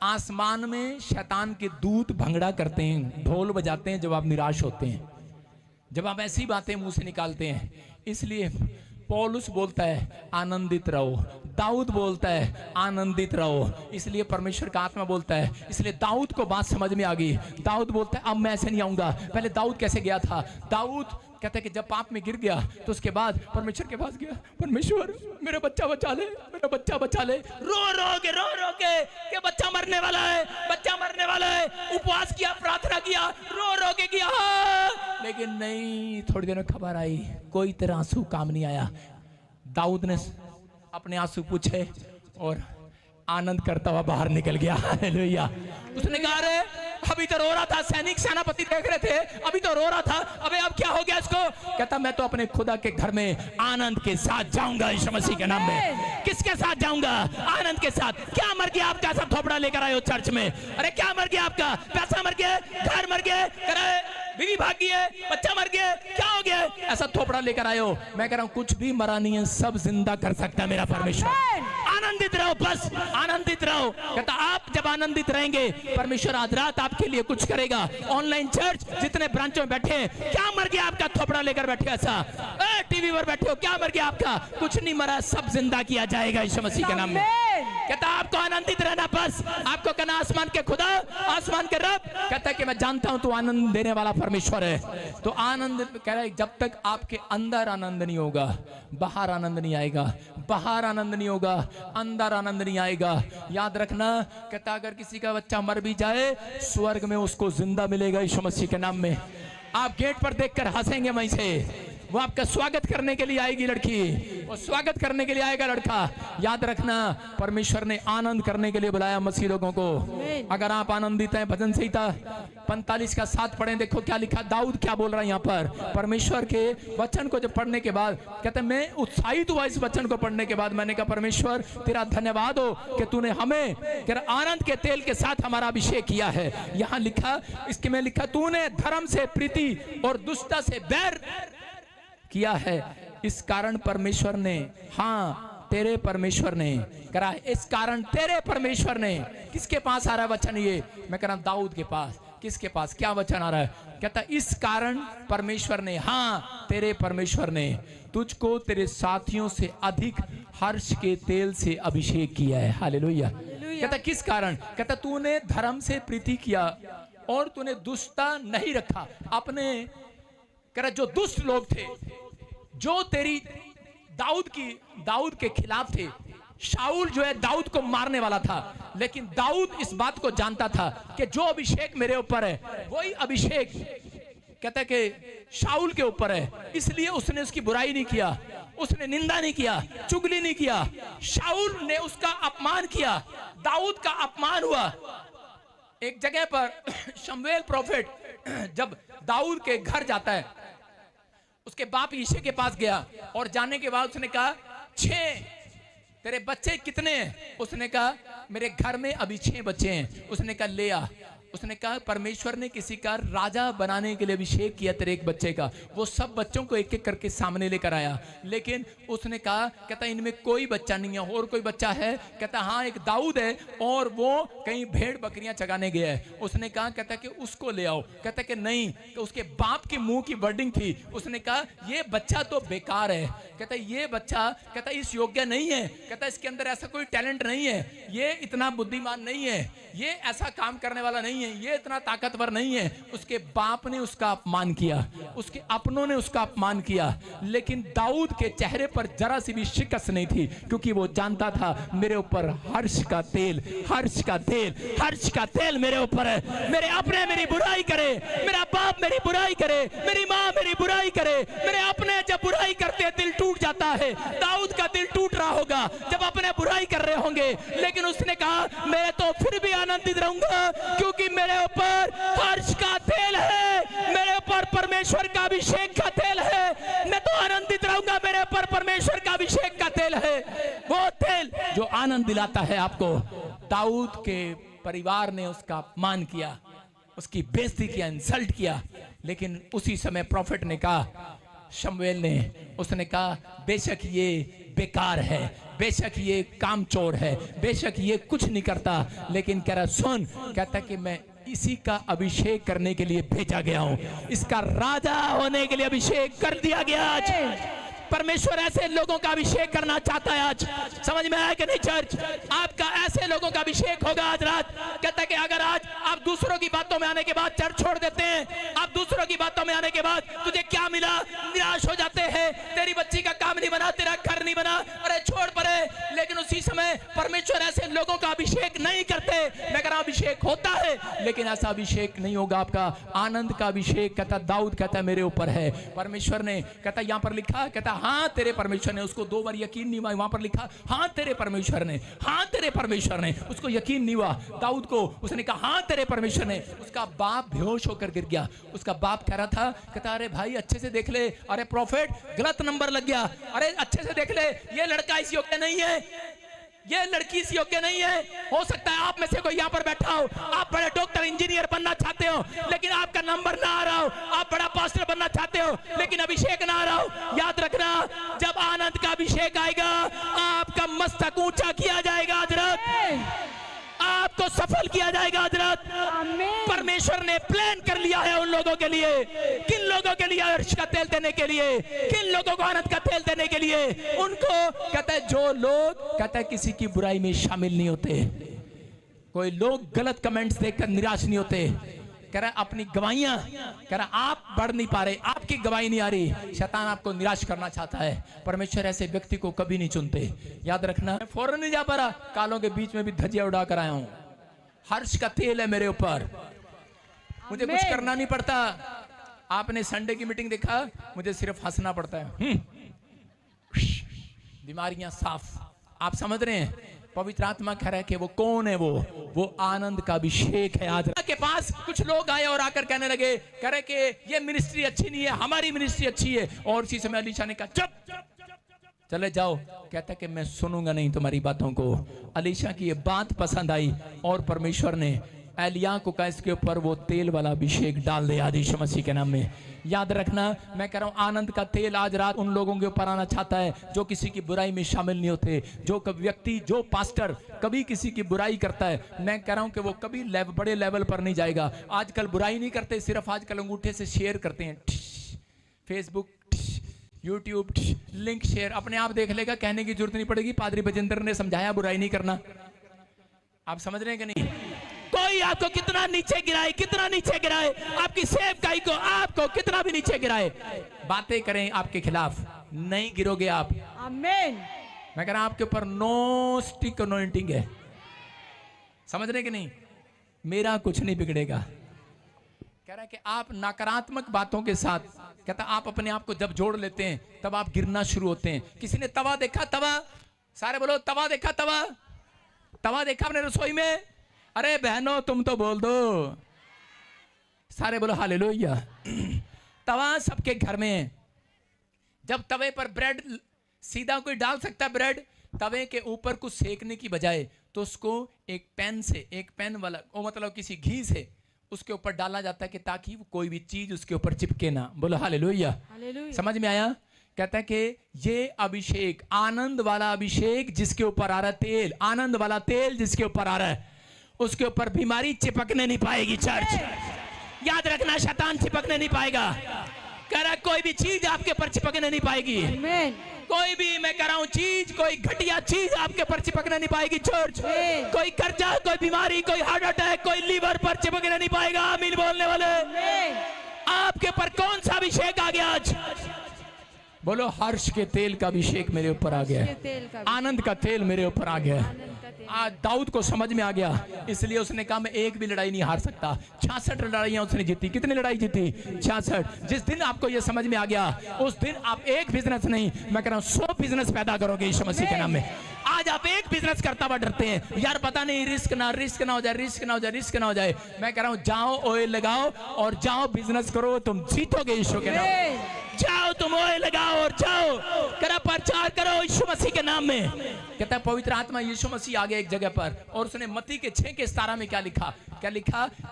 आसमान में शैतान के दूत भंगड़ा करते हैं, ढोल बजाते हैं जब आप निराश होते हैं, जब आप ऐसी बातें मुंह से निकालते हैं। इसलिए पौलुस बोलता है आनंदित रहो, दाऊद बोलता है आनंदित रहो, इसलिए परमेश्वर का आत्मा बोलता है। इसलिए दाऊद को बात समझ में आ गई। दाऊद बोलता है अब मैं ऐसे नहीं आऊंगा। पहले दाऊद कैसे गया था? दाऊद कहता है कि जब पाप में गिर गया तो उसके बाद परमेश्वर के पास गया, परमेश्वर मेरा बच्चा बचा ले, मेरा बच्चा बचा ले। रो के कि बच्चा मरने वाला है, बच्चा मरने वाला है। उपवास किया, प्रार्थना किया, रो के किया, लेकिन नहीं। थोड़ी देर में खबर आई, कोई तेरा आंसू काम नहीं आया। दाऊद ने अपने आंसू पूछे और आनंद करता हुआ बाहर निकल गया। हालेलुया। उसने कहा अरे अभी तो रो रहा था, सैनिक सेनापति देख रहे थे, अभी तो रो रहा था, अबे अब क्या हो गया इसको? कहता मैं तो अपने खुदा के घर में आनंद के साथ जाऊंगा यीशु मसीह के नाम में। किसके साथ जाऊंगा? आनंद के साथ। क्या मर गया आपका? सब थोपड़ा लेकर आए हो चर्च में। अरे क्या मर गया आपका? पैसा मर गया, घर मर गया, बीवी भाग गई है, बच्चा मर गया, क्या हो गया? ऐसा थोपड़ा लेकर आए हो। मैं कह रहा हूं कुछ भी मरा नहीं है, सब जिंदा कर सकता है मेरा परमेश्वर। आनंदित रहो, बस आनंदित रहो। कहता आप जब आनंदित रहेंगे, परमेश्वर आज रात आपके लिए कुछ करेगा। ऑनलाइन चर्च जितने ब्रांचों में बैठे हैं, क्या मर गया आपका? थोपड़ा लेकर बैठे ऐसा, टीवी पर बैठे हो, क्या मर गया आपका? कुछ नहीं मरा, सब जिंदा किया जाएगा यीशु मसीह के नाम में। कहता आपको आनंदित रहना, बस आपको कहना आसमान के खुदा, आसमान के रब। कहता कि मैं जानता हूं तू आनंद देने वाला परमेश्वर है। तो आनंद कह रहा है, जब तक आपके अंदर आनंद नहीं होगा, बाहर आनंद नहीं आएगा। बाहर आनंद नहीं होगा, अंदर आनंद नहीं आएगा। याद रखना, कहता अगर किसी का बच्चा मर भी जाए, स्वर्ग में उसको जिंदा मिलेगा यीशु मसीह के नाम में। आप गेट पर देखकर हंसेंगे वहीं से, वो आपका स्वागत करने के लिए आएगी लड़की, वो स्वागत करने के लिए आएगा लड़का। याद रखना, परमेश्वर ने आनंद करने के लिए बुलाया मसीह लोगों को। अगर आप आनंदित हैं, भजन संहिता 45 का 7 पढ़ें, देखो क्या लिखा। दाऊद क्या बोल रहा है यहाँ पर? परमेश्वर के वचन को जब पढ़ने के बाद कहते हैं मैं उत्साहित हुआ इस वचन को पढ़ने के बाद। मैंने कहा परमेश्वर तेरा धन्यवाद हो कि तूने हमें तेरा आनंद के तेल के साथ हमारा अभिषेक किया है। यहाँ लिखा, इसके में लिखा तूने धर्म से प्रीति और दुष्टता से बैर किया है। इस कारण परमेश्वर ने, हाँ तेरे परमेश्वर ने करा। इस कारण तेरे परमेश्वर ने, किसके पास आ रहा है वचन? ये मैं कह रहा हूं दाऊद के पास। किसके पास? क्या वचन आ रहा है? कहता इस कारण परमेश्वर ने, हाँ तेरे परमेश्वर ने तुझको तेरे साथियों से अधिक हर्ष के तेल से अभिषेक किया है। हालेलुया। कहता किस कारण? कहता तूने धर्म से प्रीति किया और तूने दुष्टता नहीं रखा। अपने कह रहा जो दुष्ट लोग थे, जो तेरी दाऊद के खिलाफ थे। शाऊल जो है दाऊद को मारने वाला था, लेकिन दाऊद इस बात को जानता था कि जो अभिषेक मेरे ऊपर है वही अभिषेक कहता है कि शाऊल के ऊपर है। इसलिए उसने उसकी बुराई नहीं किया, उसने निंदा नहीं किया, चुगली नहीं किया। शाऊल ने उसका अपमान किया, दाऊद का अपमान हुआ। एक जगह पर शमूएल प्रोफेट जब दाऊद के घर जाता है, उसके बाप यिशै के पास गया और जाने के बाद उसने कहा 6 तेरे बच्चे कितने हैं? उसने कहा मेरे घर में अभी 6 बच्चे हैं। उसने कहा ले आ। उसने कहा परमेश्वर ने किसी का राजा बनाने के लिए अभिषेक किया तेरे एक बच्चे का। वो सब बच्चों को एक एक करके सामने लेकर आया, लेकिन उसने कहा, कहता इनमें कोई बच्चा नहीं है। और कोई बच्चा है? कहता हाँ एक दाऊद है और वो कहीं भेड़ बकरियां चगाने गया है। उसने कहा, कहता कि उसको ले आओ। कहता कि नहीं, कि उसके बाप के मुंह की वर्डिंग थी। उसने कहा ये बच्चा तो बेकार है। कहता ये बच्चा, कहता इस योग्य नहीं है। कहता इसके अंदर ऐसा कोई टैलेंट नहीं है, ये इतना बुद्धिमान नहीं है, ये ऐसा काम करने वाला नहीं है। नहीं है, ये इतना ताकतवर नहीं है। उसके बाप ने उसका अपमान किया, उसके अपनों ने उसका अपमान किया, लेकिन दाऊद के चेहरे पर जरा सी भी शिकस्त नहीं थी, क्योंकि वो जानता था मेरे ऊपर हर्ष का तेल, हर्ष का तेल, हर्ष का तेल मेरे ऊपर है। मेरे अपने मेरी बुराई करे, मेरा बाप मेरी बुराई करे, मेरी माँ मेरी बुराई करे, मेरे अपने जब बुराई करते दिल टूट जाता है। दाऊद का दिल टूट रहा होगा जब अपने बुराई कर रहे होंगे, लेकिन उसने कहा मैं तो फिर भी आनंदित रहूंगा, क्योंकि मेरे ऊपर हर्ष का तेल है, मेरे ऊपर परमेश्वर का अभिषेक का तेल है। मैं तो आनंदित रहूंगा, मेरे ऊपर परमेश्वर का अभिषेक का तेल है, वो तेल जो आनंद दिलाता है आपको। दाऊद के परिवार ने उसका अपमान किया, उसकी बेइज्जती किया, इंसल्ट किया, लेकिन उसी समय प्रॉफिट ने कहा, शमूएल ने, उसने कहा बेशक ये बेकार है, बेशक ये कामचोर है, बेशक ये कुछ नहीं करता, लेकिन कह रहा सुन, कहता कि मैं इसी का अभिषेक करने के लिए भेजा गया हूं, इसका राजा होने के लिए अभिषेक कर दिया गया। आज परमेश्वर ऐसे लोगों का अभिषेक करना चाहता है। आज समझ में आया कि नहीं चर्च? आपका ऐसे लोगों का अभिषेक होगा आज रात। कहता है कि अगर आज आप दूसरों की बातों में आने के बाद चर्च छोड़ देते हैं, आप दूसरों की बातों में आने के बाद तुझे क्या मिला, निराश हो जाते हैं, तेरी बच्ची का काम नहीं बना, तेरा घर नहीं बना, अरे छोड़ पड़े, लेकिन उसी समय परमेश्वर ऐसे लोगों का अभिषेक नहीं करते। मैं कह रहा हूं अभिषेक होता है, लेकिन ऐसा अभिषेक नहीं होगा आपका। आनंद का अभिषेक कहता दाऊद कहता मेरे ऊपर है। परमेश्वर ने कहता यहां पर लिखा, कहता हाँ तेरे परमेश्वर ने, उसको 2 बार यकीन नहीं हुआ, वहां पर लिखा हाँ तेरे परमेश्वर ने, हाँ तेरे परमेश्वर ने, उसको यकीन नहीं हुआ दाऊद को, उसने कहा हाँ तेरे परमेश्वर ने। उसका बाप बेहोश होकर गिर गया। उसका बाप कह रहा था, कहता अरे भाई अच्छे से देख ले, अरे प्रॉफिट गलत नंबर लग गया, अरे अच्छे से देख ले, ये लड़का इस योग्य नहीं है, ये लड़की इस योग्य नहीं है। हो सकता है आप में से कोई यहाँ पर बैठा हो, आप बड़े डॉक्टर इंजीनियर बनना चाहते हो, लेकिन आपका नंबर ना आ रहा हो, आप बड़ा पास्टर बनना चाहते हो, लेकिन अभिषेक ना आ रहा हो। याद रखना, जब आनंद का अभिषेक आएगा आपका मस्तक ऊंचा किया जाएगा। हजरत आपको सफल किया जाएगा। हजरत परमेश्वर ने प्लान कर लिया है उन लोगों के लिए, किन लोगों के लिए अर्श का तेल देने के लिए, किन लोगों को आनंद का तेल देने के लिए। उनको कहता है जो लोग कहता है किसी की बुराई में शामिल नहीं होते, कोई लोग गलत कमेंट्स देखकर निराश नहीं होते। कह रहा अपनी गवाहियां, कह रहा आप बढ़ नहीं पा रहे, आपकी गवाही नहीं आ रही, शैतान आपको निराश करना चाहता है। परमेश्वर ऐसे व्यक्ति को कभी नहीं चुनते। याद रखना, फौरन नहीं जा पा रहा, कालों के बीच में भी धजिया उड़ा कर आया हूं। हर्ष का तेल है मेरे ऊपर, मुझे कुछ करना नहीं पड़ता। आपने संडे की मीटिंग देखा, मुझे सिर्फ हंसना पड़ता है। बीमारियां साफ, आप समझ रहे हैं? पवित्र आत्मा कह रहा है कि वो कौन है, वो आनंद का अभिषेक है। आज के पास कुछ लोग आए और आकर कहने लगे, कह रहे कि ये मिनिस्ट्री अच्छी नहीं है, हमारी मिनिस्ट्री अच्छी है। और इसी समय अलीशा ने कहा चुप, चले जाओ। कहता कि मैं सुनूंगा नहीं तुम्हारी बातों को। अलीशा की ये बात पसंद आई और परमेश्वर ने एलिया को कहा इसके ऊपर वो तेल वाला अभिषेक डाल दे आज यीशु मसीह के नाम में। याद रखना, मैं कह रहा हूं आनंद का तेल आज रात उन लोगों के ऊपर आना चाहता है जो किसी की बुराई में शामिल नहीं होते। जो व्यक्ति, जो पास्टर कभी किसी की बुराई करता है, मैं कह रहा हूं कि वो कभी बड़े लेवल पर नहीं जाएगा। आजकल बुराई नहीं करते, सिर्फ आजकल अंगूठे से शेयर करते हैं, फेसबुक, यूट्यूब, लिंक शेयर, अपने आप देख लेगा, कहने की जरूरत नहीं पड़ेगी। पादरी बजेंद्र ने समझाया बुराई नहीं करना। आप समझ रहे हैं कि नहीं? कोई आपको कितना नीचे गिराए, कितना नीचे गिराए, आपकी सेवकाई को, आपको कितना भी नीचे गिराए, बातें करें आपके खिलाफ, नहीं गिरोगे आप। आमीन। मैं कह रहा हूं आपके ऊपर नो स्टिक अनॉइंटिंग है। समझ रहे कि नहीं? मेरा कुछ नहीं बिगड़ेगा। कह रहा है कि आप नकारात्मक बातों के साथ, कहता आप अपने आप को जब जोड़ लेते हैं तब आप गिरना शुरू होते हैं। किसी ने तवा देखा? तवा, सारे बोलो तवा देखा? तवा, तवा देखा अपने रसोई में? अरे बहनों तुम तो बोल दो, सारे बोलो हालेलुया। तवा सबके घर में है। जब तवे पर ब्रेड सीधा कोई डाल सकता है, ब्रेड तवे के ऊपर कुछ सेकने की बजाय तो उसको एक पेन से, एक पेन वाला, वो मतलब किसी घी से उसके ऊपर डाला जाता है कि ताकि कोई भी चीज उसके ऊपर चिपके ना। बोलो हालेलुया। समझ में आया? कहता है कि ये अभिषेक, आनंद वाला अभिषेक जिसके ऊपर आ रहा है तेल, आनंद वाला तेल जिसके ऊपर आ रहा है, उसके ऊपर बीमारी चिपकने नहीं पाएगी। चर्च याद रखना, शैतान चिपकने नहीं पाएगा। कह रहा कोई भी चीज आपके ऊपर चिपकने नहीं पाएगी। कोई भी मैं कह रहा हूं चीज, कोई घटिया चीज आपके ऊपर चिपकने नहीं पाएगी। चर्च, कोई कर्जा, कोई बीमारी, कोई हार्ट अटैक, कोई लीवर पर चिपकने नहीं पाएगा। आमीन बोलने वाले, आपके ऊपर कौन सा अभिषेक आ गया आज? बोलो हर्ष के तेल का अभिषेक मेरे ऊपर आ गया, आनंद का तेल मेरे ऊपर आ गया। आज दाऊद को समझ में आ गया, इसलिए उसने कहा मैं एक भी लड़ाई नहीं हार सकता। 66 लड़ाइयां उसने जीती। कितनी लड़ाई जीती? 66। जिस दिन आपको यह समझ में आ गया, उस दिन आप एक बिजनेस नहीं, मैं कह रहा हूं 100 बिजनेस पैदा करोगे यीशु मसीह के नाम में। आज आप एक बिजनेस करता हुआ डरते हैं, यार पता नहीं रिस्क ना हो जाए, रिस्क ना हो जाए। मैं कह रहा हूं जाओ ऑयल लगाओ और जाओ बिजनेस करो, तुम जीतोगे यीशु के नाम में। जाओ तुम ऑयल लगाओ और जाओ करा प्रचार करो यीशु मसीह के नाम में। कहता है पवित्र आत्मा यीशु मसीह आ गया एक जगह पर, और उसने मत्ती के 6 के 17 में क्या लिखा? कह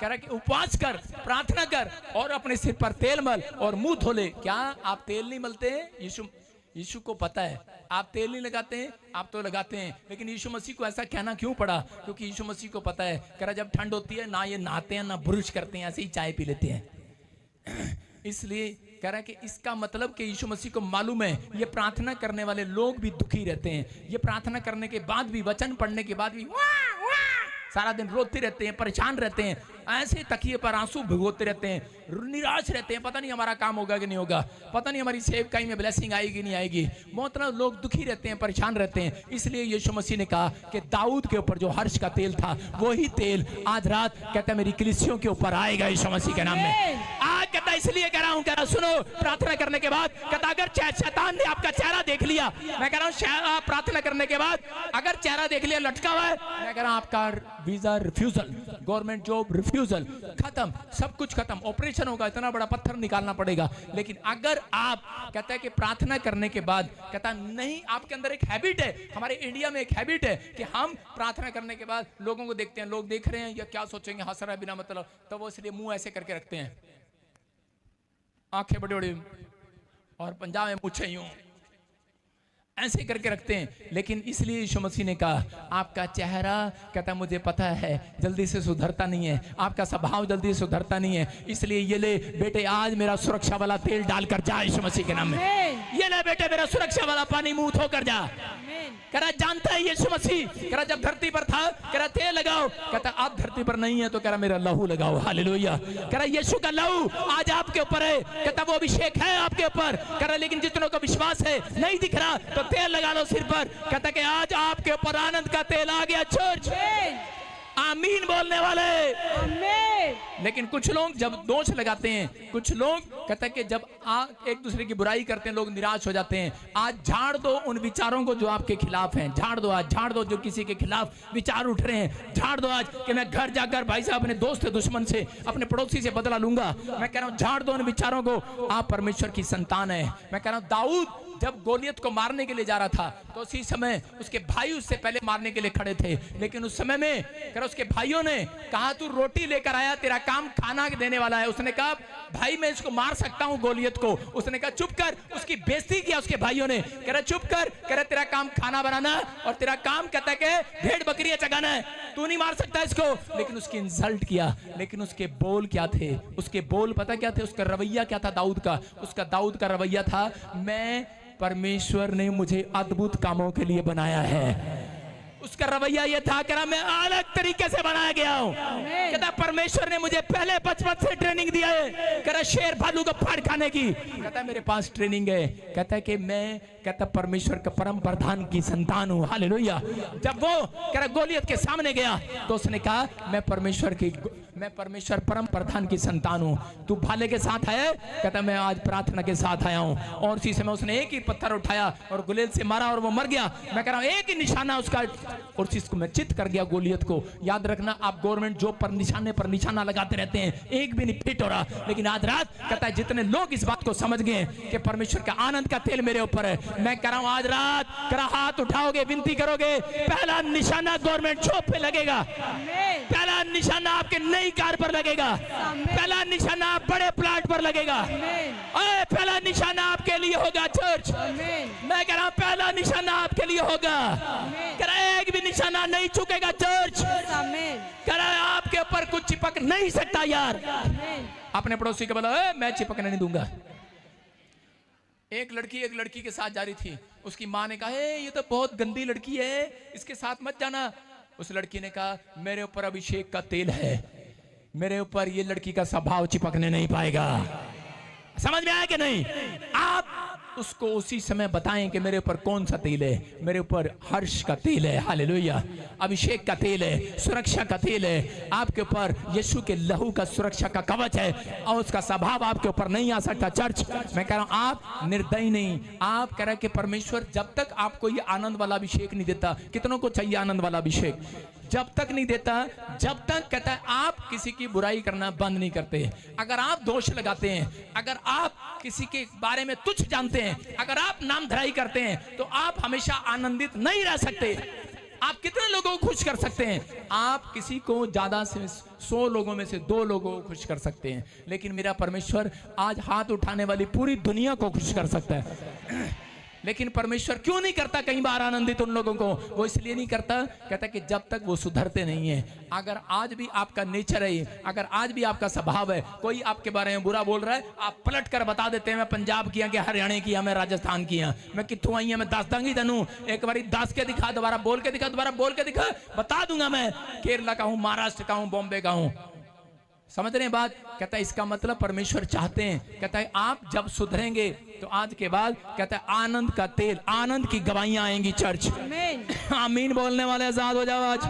रहा कि उपवास कर, प्रार्थना कर और अपने सिर पर तेल मल और मुंह धो ले। क्या आप तेल नहीं मलते हैं? यीशु को पता है आप तेल नहीं लगाते हैं, आप तो लगाते हैं, लेकिन यीशु मसीह को ऐसा कहना क्यों पड़ा? क्योंकि यीशु मसीह को पता है, कह रहा जब ठंड होती है ना ये नहाते हैं ना ब्रुश करते हैं, ऐसे ही चाय पी लेते हैं। इसलिए कह रहा है कि इसका मतलब कि यीशु मसीह को मालूम है ये प्रार्थना करने वाले लोग भी दुखी रहते हैं, ये प्रार्थना करने के बाद भी, वचन पढ़ने के बाद भी सारा दिन रोते रहते हैं, परेशान रहते हैं, ऐसे तकिए पर आंसू भिगोते रहते हैं, निराश रहते हैं, पता नहीं हमारा काम होगा कि नहीं होगा, पता नहीं हमारी सेवकाई में ब्लेसिंग आएगी नहीं आएगी। बहुत लोग दुखी रहते हैं, परेशान रहते हैं। इसलिए यीशु मसीह ने कहा कि दाऊद के ऊपर जो हर्ष का तेल था, वही तेल आज रात कहता है मेरी कलीसियों के ऊपर आएगा यीशु मसीह के नाम में। आज कहता इसलिए कह रहा हूं, कह रहा सुनो, प्रार्थना करने के बाद कहता अगर शैतान ने आपका चेहरा देख लिया, मैं कह रहा हूं प्रार्थना करने के बाद अगर चेहरा देख लिया लटका हुआ है, मैं कह रहा हूं आपका visa refusal, government job refusal, खत्म, सब कुछ खत्म, ऑपरेशन होगा, इतना बड़ा पत्थर निकालना पड़ेगा। लेकिन अगर आप कहता है कि प्रार्थना करने के बाद कहता नहीं, आपके अंदर एक हैबिट है, हमारे इंडिया में एक हैबिट है कि हम प्रार्थना करने के बाद लोगों को देखते हैं, लोग देख रहे हैं या क्या सोचेंगे, हंस रहा है बिना मतलब, तो वो इसलिए मुंह ऐसे करके रखते हैं, आंखें बड़ी बड़ी, और पंजाब में पूछे यूं ऐसे करके रखते हैं। लेकिन इसलिए यीशु मसीह ने कहा आपका चेहरा कहता मुझे पता है जल्दी से सुधरता नहीं है, आपका स्वभाव जल्दी से सुधरता नहीं है, इसलिए ये ले बेटे आज मेरा सुरक्षा वाला तेल डालकर जा यीशु मसीह के नाम में। ये ले बेटे मेरा सुरक्षा वाला पानी मुंह धोकर जा। कह रहा जानता है यीशु मसीह, कह रहा जब धरती पर था कह रहा तेल लगाओ, कहता आप धरती पर नहीं है तो कह रहा मेरा लहू लगाओ। हालेलुया। कह रहा यीशु का लहू आज आपके ऊपर है, कहता वो अभिषेक है आपके ऊपर, कह रहा लेकिन जितनों को विश्वास है नहीं दिख रहा तो तेल लगा लो सिर पर, कहता कि आज आपके ऊपर आनंद का तेल आ गया। चर्च आमीन बोलने वाले आमीन। लेकिन कुछ लोग जब दोष लगाते हैं, कुछ लोग कहते हैं कि जब एक दूसरे की बुराई करते हैं लोग निराश हो जाते हैं। आज झाड़ दो उन विचारों को जो आपके खिलाफ हैं, झाड़ दो आज, झाड़ दो जो किसी के खिलाफ विचार उठ रहे हैं, झाड़ दो आज कि मैं घर जाकर भाई साहब अपने दोस्त दुश्मन से अपने पड़ोसी से बदला लूंगा। मैं कह रहा हूं झाड़ दो उन विचारों को, आप परमेश्वर की संतान है। मैं कह रहा हूं दाऊद जब गोलियत को मारने के लिए जा रहा था तो उसी समय उसके भाई उससे पहले मारने के लिए खड़े थे, लेकिन उस समय में कर उसके भाइयों ने कहा तू रोटी लेकर आया, तेरा काम खाना देने वाला है। उसने कहा भाई मैं इसको मार सकता हूं गोलियत को। उसने कहा चुप कर, उसकी बेइज्जती किया उसके भाइयों ने, कह रहा चुप कर, कह रहा तेरा काम खाना बनाना और तेरा काम कहता है कि भेड़ बकरियां चगाना है, तू नहीं मार सकता इसको। लेकिन उसकी इंसल्ट किया, लेकिन उसके बोल क्या थे, उसके बोल पता क्या थे, उसका रवैया क्या था दाऊद का, उसका दाऊद का रवैया था मैं परमेश्वर ने मुझे अद्भुत कामों के लिए बनाया है। उसका रवैया यह था कि मैं अलग तरीके से बनाया गया हूं। कहता परमेश्वर ने मुझे पहले बचपन से ट्रेनिंग दिया है, कहता शेर भालू को फाड़ खाने की, कहता मेरे पास ट्रेनिंग है। कहता है कि मैं कहता परमेश्वर का परम प्रधान की संतान हूं। हालेलुया। जब वो कहता गोलियत के सामने गया तो उसने कहा मैं परमेश्वर परम प्रधान की संतान हूं। तू भाले के साथ आया, कहता मैं आज प्रार्थना के साथ आया हूं। और उसी समय उसने एक ही पत्थर उठाया और गुलेल से मारा और वो मर गया। मैं कह रहा हूं एक ही निशाना उसका, और चीज में चित कर गया गोलियत को। याद रखना आप गवर्नमेंट जॉब पर निशाना लगाते रहते हैं, एक भी नहीं फिट हो रहा, लेकिन आज रात कहता है जितने लोग इस बात को समझ गए कि परमेश्वर का आनंद का तेल मेरे ऊपर है, मैं कह रहा हूं आज रात करा हाथ उठाओगे, विनती करोगे, पहला निशाना गवर्नमेंट जॉब पे लगेगा, पहला निशाना आपके नई कार पर लगेगा, पहला निशाना बड़े प्लाट पर लगेगा, पहला निशाना आपके लिए होगा। चर्च मैं कह रहा हूं पहला निशाना आपके लिए होगा। एक भी निशाना नहीं चुकेगा। चर्च कह रहा है आपके ऊपर कुछ चिपक नहीं सकता यार। अपने पड़ोसी को बोला मैं चिपकने नहीं दूंगा, एक लड़की के साथ जा रही थी। उसकी माँ ने कहा, ये तो बहुत गंदी लड़की है, इसके साथ मत जाना। उस लड़की ने कहा, मेरे ऊपर अभिषेक का तेल है, मेरे ऊपर ये लड़की का स्वभाव चिपकने नहीं पाएगा। समझ में आया कि नहीं? आप उसको उसी समय बताएं कि मेरे ऊपर कौन सा तेल है। मेरे ऊपर हर्ष का तेल है, हालेलुया, अभिषेक का तेल है, सुरक्षा का तेल है। आपके ऊपर यीशु के लहू का सुरक्षा का कवच है और उसका स्वभाव आपके ऊपर नहीं आ सकता। चर्च, मैं कह रहा हूं आप निर्दयी नहीं। आप कह रहे कि परमेश्वर जब तक आपको ये आनंद वाला अभिषेक नहीं देता, कितनों को चाहिए आनंद वाला अभिषेक? जब तक नहीं देता, जब तक कहता है आप किसी की बुराई करना बंद नहीं करते। अगर आप दोष लगाते हैं, अगर आप किसी के बारे में तुच्छ जानते हैं, अगर आप नामधराई करते हैं, तो आप हमेशा आनंदित नहीं रह सकते। आप कितने लोगों को खुश कर सकते हैं? आप किसी को ज्यादा से 100 लोगों में से 2 लोगों को खुश कर सकते हैं, लेकिन मेरा परमेश्वर आज हाथ उठाने वाली पूरी दुनिया को खुश कर सकता है। लेकिन परमेश्वर क्यों नहीं करता कई बार आनंदित उन लोगों को? वो इसलिए नहीं करता, कहता कि जब तक वो सुधरते नहीं है। अगर आज भी आपका नेचर है, अगर आज भी आपका स्वभाव है, कोई आपके बारे में बुरा बोल रहा है, आप पलट कर बता देते हैं मैं पंजाब किया, कि हरियाणा किया, मैं राजस्थान किया, मैं कितों आई, मैं दस दूंगी तेनू, एक बार 10 के दिखा, दोबारा बोल के दिखा, दोबारा बोल के दिखा, बता दूंगा मैं केरला का हूं, महाराष्ट्र का हूं, बॉम्बे का हूं। समझ रहे हैं बात? कहता है इसका मतलब परमेश्वर चाहते हैं, कहता है आप जब सुधरेंगे तो आज के बाद कहता है आनंद का तेल, आनंद की गवाहियां आएंगी। चर्च, आमीन बोलने वाले आजाद हो जाओ आज।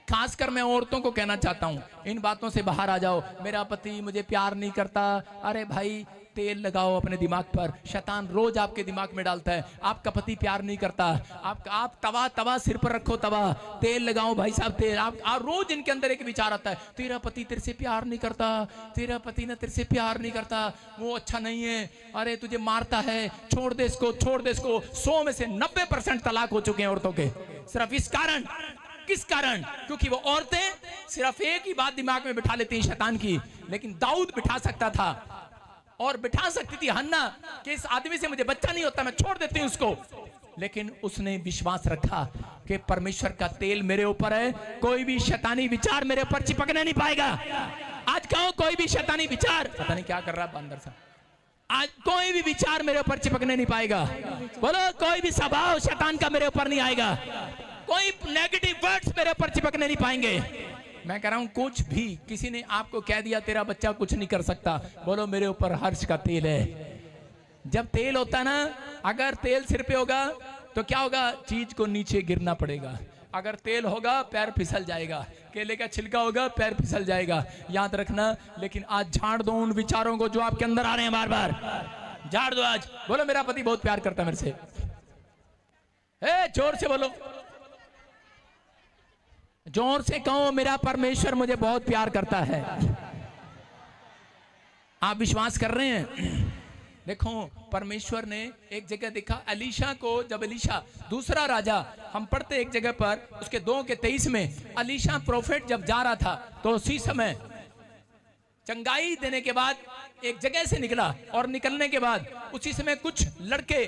खासकर मैं औरतों को कहना चाहता हूं, इन बातों से बाहर आ जाओ। मेरा पति मुझे प्यार नहीं करता, अरे भाई तेल लगाओ अपने दिमाग पर। शैतान रोज आपके दिमाग में डालता है आपका पति प्यार नहीं करता। आप तवा सिर पर रखो, तवा, तेल लगाओ भाई साहब, तेल। आप रोज इनके अंदर एक विचार आता है, तेरा पति तेरे से प्यार नहीं करता, तेरा पति ना तेरे से प्यार नहीं करता, वो अच्छा नहीं है, अरे तुझे मारता है, छोड़ दे इसको, छोड़ दे इसको। 100 में से 90% तलाक हो चुके हैं औरतों के, सिर्फ इस कारण। किस कारण? क्योंकि वो औरतें सिर्फ एक ही बात दिमाग में बिठा लेती हैं शैतान की। लेकिन दाऊद बिठा सकता था और बिठा सकती थी हन्ना कि इस आदमी से मुझे बच्चा नहीं होता, मैं छोड़ देती हूं उसको। लेकिन उसने विश्वास रखा कि परमेश्वर का तेल मेरे ऊपर है, कोई भी शैतानी विचार मेरे ऊपर चिपकने नहीं पाएगा। आज कहो कोई भी शैतानी विचार, पता नहीं क्या कर रहा है अंदर से, आज कोई भी विचार मेरे ऊपर चिपकने नहीं पाएगा। बोलो कोई भी स्वभाव शैतान का मेरे ऊपर नहीं आएगा, कोई नेगेटिव वर्ड्स मेरे ऊपर चिपकने नहीं पाएंगे। मैं कह रहा हूं कुछ भी, किसी ने आपको कह दिया तेरा बच्चा कुछ नहीं कर सकता, बोलो मेरे ऊपर हर्ष का तेल है। जब तेल होता ना, अगर तेल सिर पे होगा तो क्या होगा? चीज को नीचे गिरना पड़ेगा। अगर तेल होगा पैर फिसल जाएगा, केले का छिलका होगा पैर फिसल जाएगा, याद रखना। लेकिन आज झाड़ दो उन विचारों को जो आपके अंदर आ रहे हैं, बार बार झाड़ दो आज। बोलो मेरा पति बहुत प्यार करता है मेरे से, जोर से बोलो, जोर से कहो मेरा परमेश्वर मुझे बहुत प्यार करता है। आप विश्वास कर रहे हैं? देखो परमेश्वर ने एक जगह देखा एलीशा को, जब एलीशा दूसरा राजा, हम पढ़ते एक जगह पर उसके 2:23 में, एलीशा प्रोफेट जब जा रहा था तो उसी समय चंगाई देने के बाद एक जगह से निकला, और निकलने के बाद उसी समय कुछ लड़के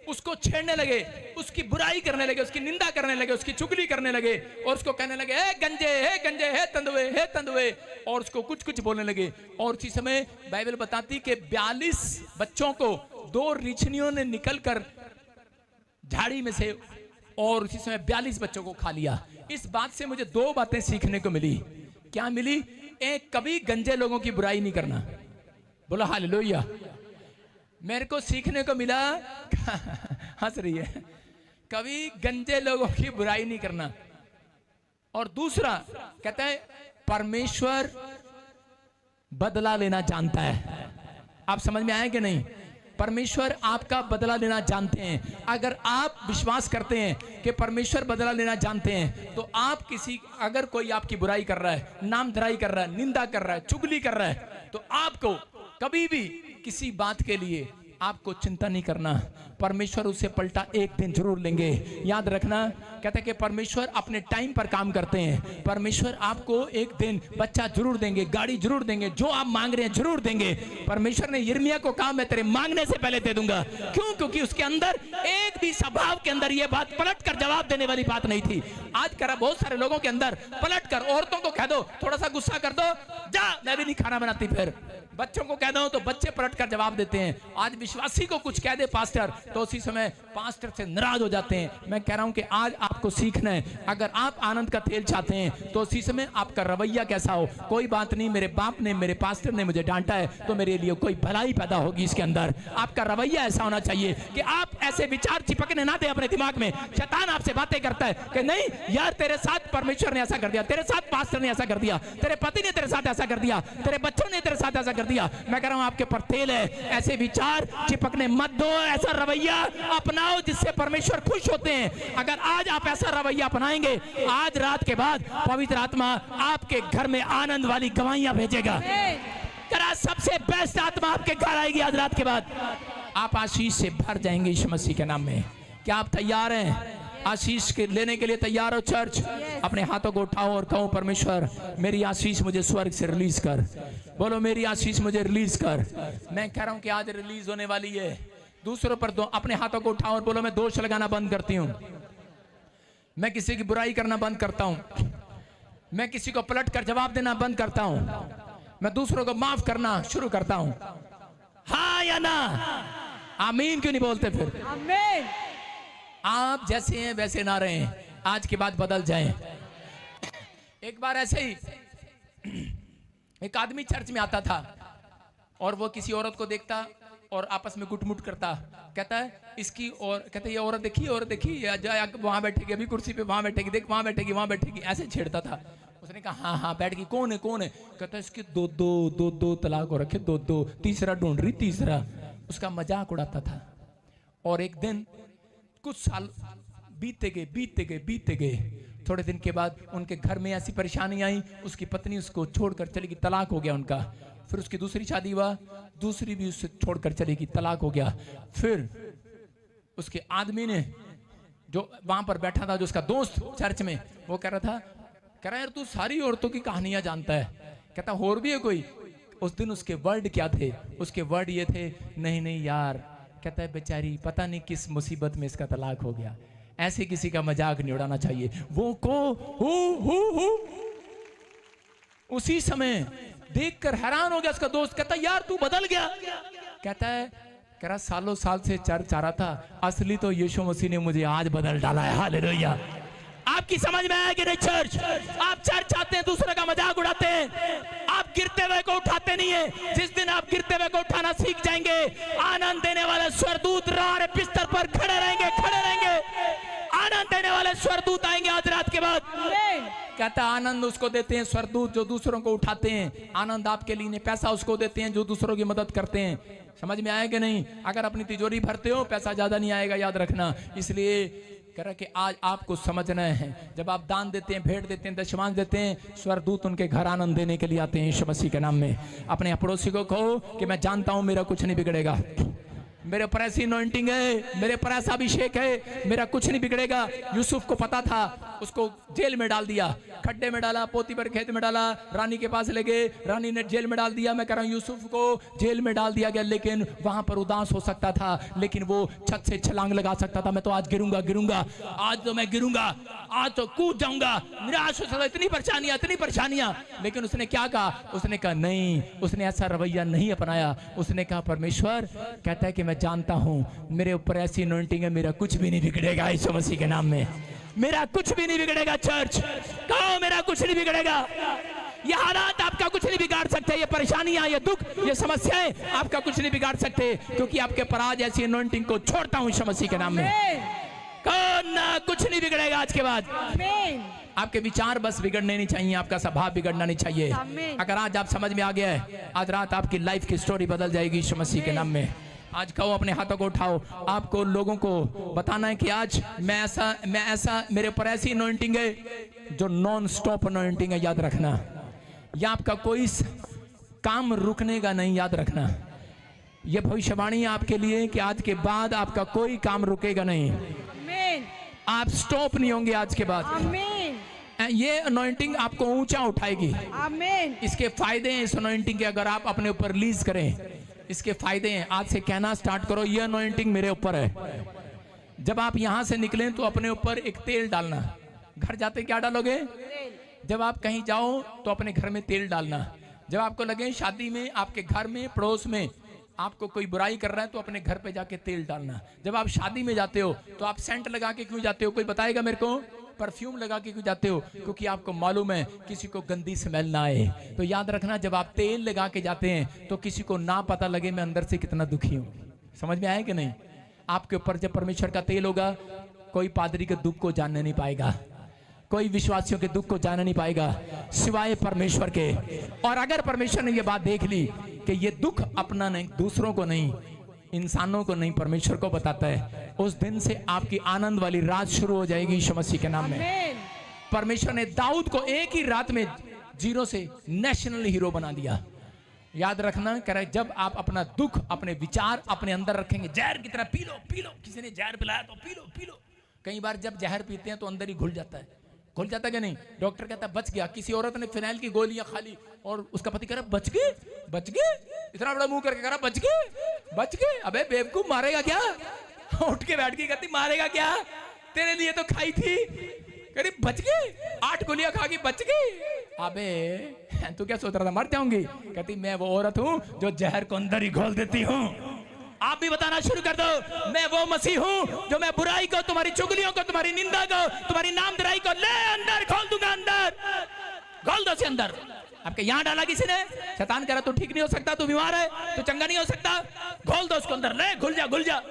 उसको छेड़ने लगे, उसकी बुराई करने लगे, उसकी निंदा करने लगे, उसकी चुगली करने लगे, और उसको कहने लगे हे गंजे, हे गंजे, हे तंदुए, हे तंदुए, और उसको कुछ कुछ बोलने लगे। और उसी समय बाइबल बताती कि 42 बच्चों को 2 रीछनियों ने निकलकर झाड़ी में से, और उसी समय 42 बच्चों को खा लिया। इस बात से मुझे 2 बातें सीखने को मिली। क्या मिली? एक, कभी गंजे लोगों की बुराई नहीं करना। बोला हालेलुया। मेरे को सीखने को मिला हंस रही है, कभी गंजे लोगों की बुराई नहीं करना। और दूसरा कहता है परमेश्वर बदला लेना जानता है। आप समझ में आए कि नहीं? परमेश्वर आपका बदला लेना जानते हैं। अगर आप विश्वास करते हैं कि परमेश्वर बदला लेना जानते हैं, तो आप किसी, अगर कोई आपकी बुराई कर रहा है, नामधराई कर रहा है, निंदा कर रहा है, चुगली कर रहा है, तो आपको कभी भी किसी बात के लिए आपको चिंता नहीं करना। परमेश्वर उससे पलटा एक दिन जरूर लेंगे। याद रखना, कहते हैं कि परमेश्वर अपने टाइम पर काम करते हैं। परमेश्वर आपको एक दिन बच्चा जरूर देंगे, गाड़ी जरूर देंगे, जो आप मांग रहे हैं जरूर देंगे। परमेश्वर ने यिर्मयाह को कहा मैं तेरे मांगने से पहले दे दूंगा। क्यों? क्योंकि उसके अंदर एक भी स्वभाव के अंदर यह बात पलट कर जवाब देने वाली बात नहीं थी। आज करा बहुत सारे लोगों के अंदर पलट कर, औरतों को कह दो थोड़ा सा गुस्सा कर दो, जा मैं भी नहीं खाना बनाती, फिर बच्चों को कह दो तो बच्चे पलट कर जवाब देते हैं। आज विश्वासी को कुछ कह दे पास्टर तो उसी समय पास्टर से नाराज हो जाते हैं। मैं कह रहा हूं कि आज आपको सीखना है, अगर आप आनंद का तेल चाहते हैं तो उसी समय आपका रवैया कैसा हो। कोई बात नहीं, मेरे बाप ने, मेरे पास्टर ने मुझे डांटा है तो मेरे लिए कोई भलाई पैदा होगी इसके अंदर। आपका रवैया ऐसा होना चाहिए कि आप ऐसे विचार चिपकने ना दे अपने दिमाग में। शैतान आपसे बातें करता है कि नहीं यार तेरे साथ परमेश्वर ने ऐसा कर दिया, तेरे साथ पास्टर ने ऐसा कर दिया, तेरे पति ने तेरे साथ ऐसा कर दिया, तेरे बच्चों ने तेरे साथ ऐसा कर दिया। मैं कह रहा हूं आपके पर तेल है, ऐसे विचार चिपकने मत दो। ऐसा रवैया अपनाओ जिससे परमेश्वर खुश होते हैं। अगर आज आप ऐसा रवैया अपनाएंगे, आज रात के बाद पवित्र आत्मा आपके घर में आनंद वाली गवाहियां भेजेगा। सबसे बेस्ट आत्मा आपके घर आएगी आज रात के बाद। आप आशीष से भर जाएंगे यीशु मसीह के नाम में। क्या आप तैयार हैं? आशीष के लेने के लिए तैयार हो चर्च? अपने हाथों को उठाओ और कहो परमेश्वर मेरी आशीष मुझे स्वर्ग से रिलीज कर। बोलो मेरी आशीष मुझे रिलीज कर। मैं कह रहा हूं कि आज रिलीज होने वाली है। दूसरों पर दो, अपने हाथों को उठाओ और बोलो मैं दोष लगाना बंद करती हूं, मैं किसी की बुराई करना बंद करता हूं, मैं किसी को पलट कर जवाब देना बंद करता हूं, मैं दूसरों को माफ करना शुरू करता हूं। हाँ या ना? आमीन क्यों नहीं बोलते फिर? आमीन। आप जैसे हैं वैसे ना रहें, आज के बाद बदल जाएं। एक बार ऐसे ही एक आदमी चर्च में आता था और वो किसी औरत को देखता और आपस में गुटमुट करता। कहता है इसकी, और कहते ये औरत देखी, औरत देखी, वहां बैठेगी, अभी कुर्सी पे वहां बैठेगी, देख वहां बैठेगी, वहां बैठेगी, ऐसे छेड़ता था। उसने कहा हाँ हाँ बैठ गई, कौन है कौन है? कहता है इसके दो तलाक हो रखे, दो, तीसरा ढूंढ रही, तीसरा। उसका मजाक उड़ाता था। और एक दिन कुछ साल बीतते गए। थोड़े दिन के बाद उनके घर में ऐसी परेशानी आई, उसकी पत्नी उसको छोड़कर चली गई, तलाक हो गया उनका। फिर उसकी दूसरी शादी हुआ, दूसरी भी उससे छोड़कर चली गई, तलाक हो गया। फिर उसके आदमी ने, जो वहां पर बैठा था, जो उसका दोस्त चर्च में, वो कह रहा यार तू सारी औरतों की कहानियां जानता है। कहता और भी है कोई? उस दिन उसके वर्ड क्या थे? उसके वर्ड ये थे, नहीं यार, कहता है बेचारी पता नहीं किस मुसीबत में इसका तलाक हो गया। ऐसे किसी का मजाक नहीं उड़ाना चाहिए। वो को हु उसी समय देखकर हैरान हो गया उसका दोस्त। कहता यार तू बदल गया। कहता है कह रहा सालों साल से चर्च आ रहा था, असली तो यीशु मसीह ने मुझे आज बदल डाला है। हालेलुया। आपकी समझ में आया कि नहीं चर्च? आप चर्च आते हैं, दूसरे का मजाक उड़ाते हैं, आप गिरते हुए को उठाते नहीं है। जिस दिन आप गिरते हुए को उठाना सीख जाएंगे, आनंद देने वाले स्वर्गदूत राह बिस्तर पर खड़े रहेंगे। आनंद देने वाले स्वर्गदूत आएंगे आज रात के बाद। कहता आनंद उसको देते हैं स्वर्गदूत जो दूसरों को उठाते हैं। आनंद आपके लिए, पैसा उसको देते हैं जो दूसरों की मदद करते हैं। समझ में आया कि नहीं? अगर अपनी तिजोरी भरते हो पैसा ज्यादा नहीं आएगा, याद रखना। इसलिए कह रहा कि आज आपको समझना है, जब आप दान देते हैं, भेंट देते हैं, दशमांश देते हैं, स्वर्गदूत उनके घर आनंद देने के लिए आते हैं यीशु मसीह के नाम में। अपने पड़ोसी को कहो कि मैं जानता हूं मेरा कुछ नहीं बिगड़ेगा, मेरे पर ऐसी अनॉइंटिंग है, मेरे पर ऐसा अभिषेक है, मेरा कुछ नहीं बिगड़ेगा। यूसुफ को पता था, उसको जेल में डाल दिया, खड्डे में डाला, पोती पर खेत में डाला, रानी के पास ले गए, रानी ने जेल में डाल दिया। मैं कह रहा हूं यूसुफ को जेल में डाल दिया गया, लेकिन वहां पर उदास हो सकता था, लेकिन वो छत से छलांग लगा सकता था। मैं तो आज गिरूंगा, आज तो मैं गिरूंगा, आज तो कूद जाऊंगा, निराश हो सकता, इतनी परेशानियां। लेकिन उसने क्या कहा? उसने कहा नहीं, उसने ऐसा रवैया नहीं अपनाया। उसने कहा परमेश्वर कहता है कि मैं जानता हूं मेरे ऊपर ऐसी अनॉइंटिंग है, मेरा कुछ भी नहीं बिगड़ेगा यीशु मसीह के नाम में। मेरा कुछ भी नहीं बिगड़ेगा। चर्च कहो मेरा कुछ नहीं बिगड़ेगा। ये हालात आपका कुछ नहीं बिगाड़ सकते, ये परेशानियां, ये दुख, ये समस्याएं आपका कुछ नहीं बिगाड़ सकते, क्योंकि आपके पर आज ऐसी अनॉइंटिंग को छोड़ता हूं यीशु मसीह के नाम में। कहो ना कुछ नहीं बिगड़ेगा आज के बाद। आपके विचार बस बिगड़ने नहीं चाहिए, आपका स्वभाव बिगड़ना नहीं चाहिए। अगर आज आप समझ में आ गया है, आज रात आपकी लाइफ की स्टोरी बदल जाएगी यीशु मसीह के नाम में। आज कहो, अपने हाथों को उठाओ, आपको लोगों को बताना है कि आज मैं ऐसा मेरे ऊपर ऐसी अनॉइंटिंग है जो नॉन स्टॉप अनॉइंटिंग है। याद रखना, या आपका कोई काम रुकने का नहीं, याद रखना। ये भविष्यवाणी है आपके लिए कि आज के बाद आपका कोई काम रुकेगा नहीं, आमीन, आप स्टॉप नहीं होंगे आज के बाद। आमीन, ये अनॉइंटिंग आपको ऊंचा उठाएगी। आमीन, इसके फायदे हैं इस अनॉइंटिंग के, अगर आप अपने ऊपर रिलीज करें। इसके फायदे हैं, आज से कहना स्टार्ट करो, ये अनॉइंटिंग मेरे ऊपर है। जब आप यहां से निकलें तो अपने ऊपर एक तेल डालना। घर जाते क्या डालोगे? जब आप कहीं जाओ तो अपने घर में तेल डालना। जब आपको लगे शादी में, आपके घर में, पड़ोस में आपको कोई बुराई कर रहा है तो अपने घर पे जाके तेल डालना। जब आप शादी में जाते हो तो आप सेंट लगा के क्यों जाते हो? कोई बताएगा मेरे को? परफ्यूम लगा के क्यों जाते हो? क्योंकि आपको मालूम है किसी को गंदी स्मेल ना आए। तो याद रखना, जब आप तेल लगा के जाते हैं तो किसी को ना पता लगे मैं अंदर से कितना दुखी हूं। समझ में आया कि नहीं? आपके ऊपर जब परमेश्वर का तेल होगा, कोई पादरी के दुख को जानने नहीं पाएगा, कोई विश्वासियों के दुख को जान नहीं पाएगा सिवाय परमेश्वर के। और अगर परमेश्वर ने ये बात देख ली कि ये दुख अपना नहीं, दूसरों को नहीं, इंसानों को नहीं, परमेश्वर को बताता है, उस दिन से आपकी आनंद वाली रात शुरू हो जाएगी यीशु मसीह के नाम में। परमेश्वर ने दाऊद को एक ही रात में 0 से नेशनल हीरो बना दिया। याद रखना, कह रहा है जब आप अपना दुख, अपने विचार अपने अंदर रखेंगे, जहर की तरह पी लो, पी लो। किसी ने जहर पिलाया तो पी लो, पी लो। कई बार जब जहर पीते हैं तो अंदर ही घुल जाता है। घुल जाता है कि नहीं? डॉक्टर कहता है बच गया। किसी औरत ने फिनाइल की गोलियां खा ली और उसका पति कह रहा बच गए, बच गए, इतना बड़ा मुंह करके कह रहा बच गए, बच गए। अबे बेवकूफ, मारेगा क्या? उठ के बैठ के कहती मारेगा क्या, तेरे लिए तो खाई थी। कह रही बच गए, 8 गोलियां खा के बच गई। अबे तू क्या सोच रहा था मर जाऊंगी? कहती मैं वो औरत हूं जो जहर को अंदर ही घोल देती हूं। आप भी बताना शुरू कर दो, मैं वो मसीह हूं जो मैं बुराई को, तुम्हारी चुगलियों को, तुम्हारी निंदा को, तुम्हारी नामधराई को ले अंदर खोल दूंगा। अंदर खोल दो से अंदर। आपके यहां डाला किसी ने, शैतान कह रहा तू ठीक नहीं हो सकता, तू बीमार है, तू चंगा नहीं हो सकता, खोल दो उसको अंदर, ले घुल जा, घुल जा।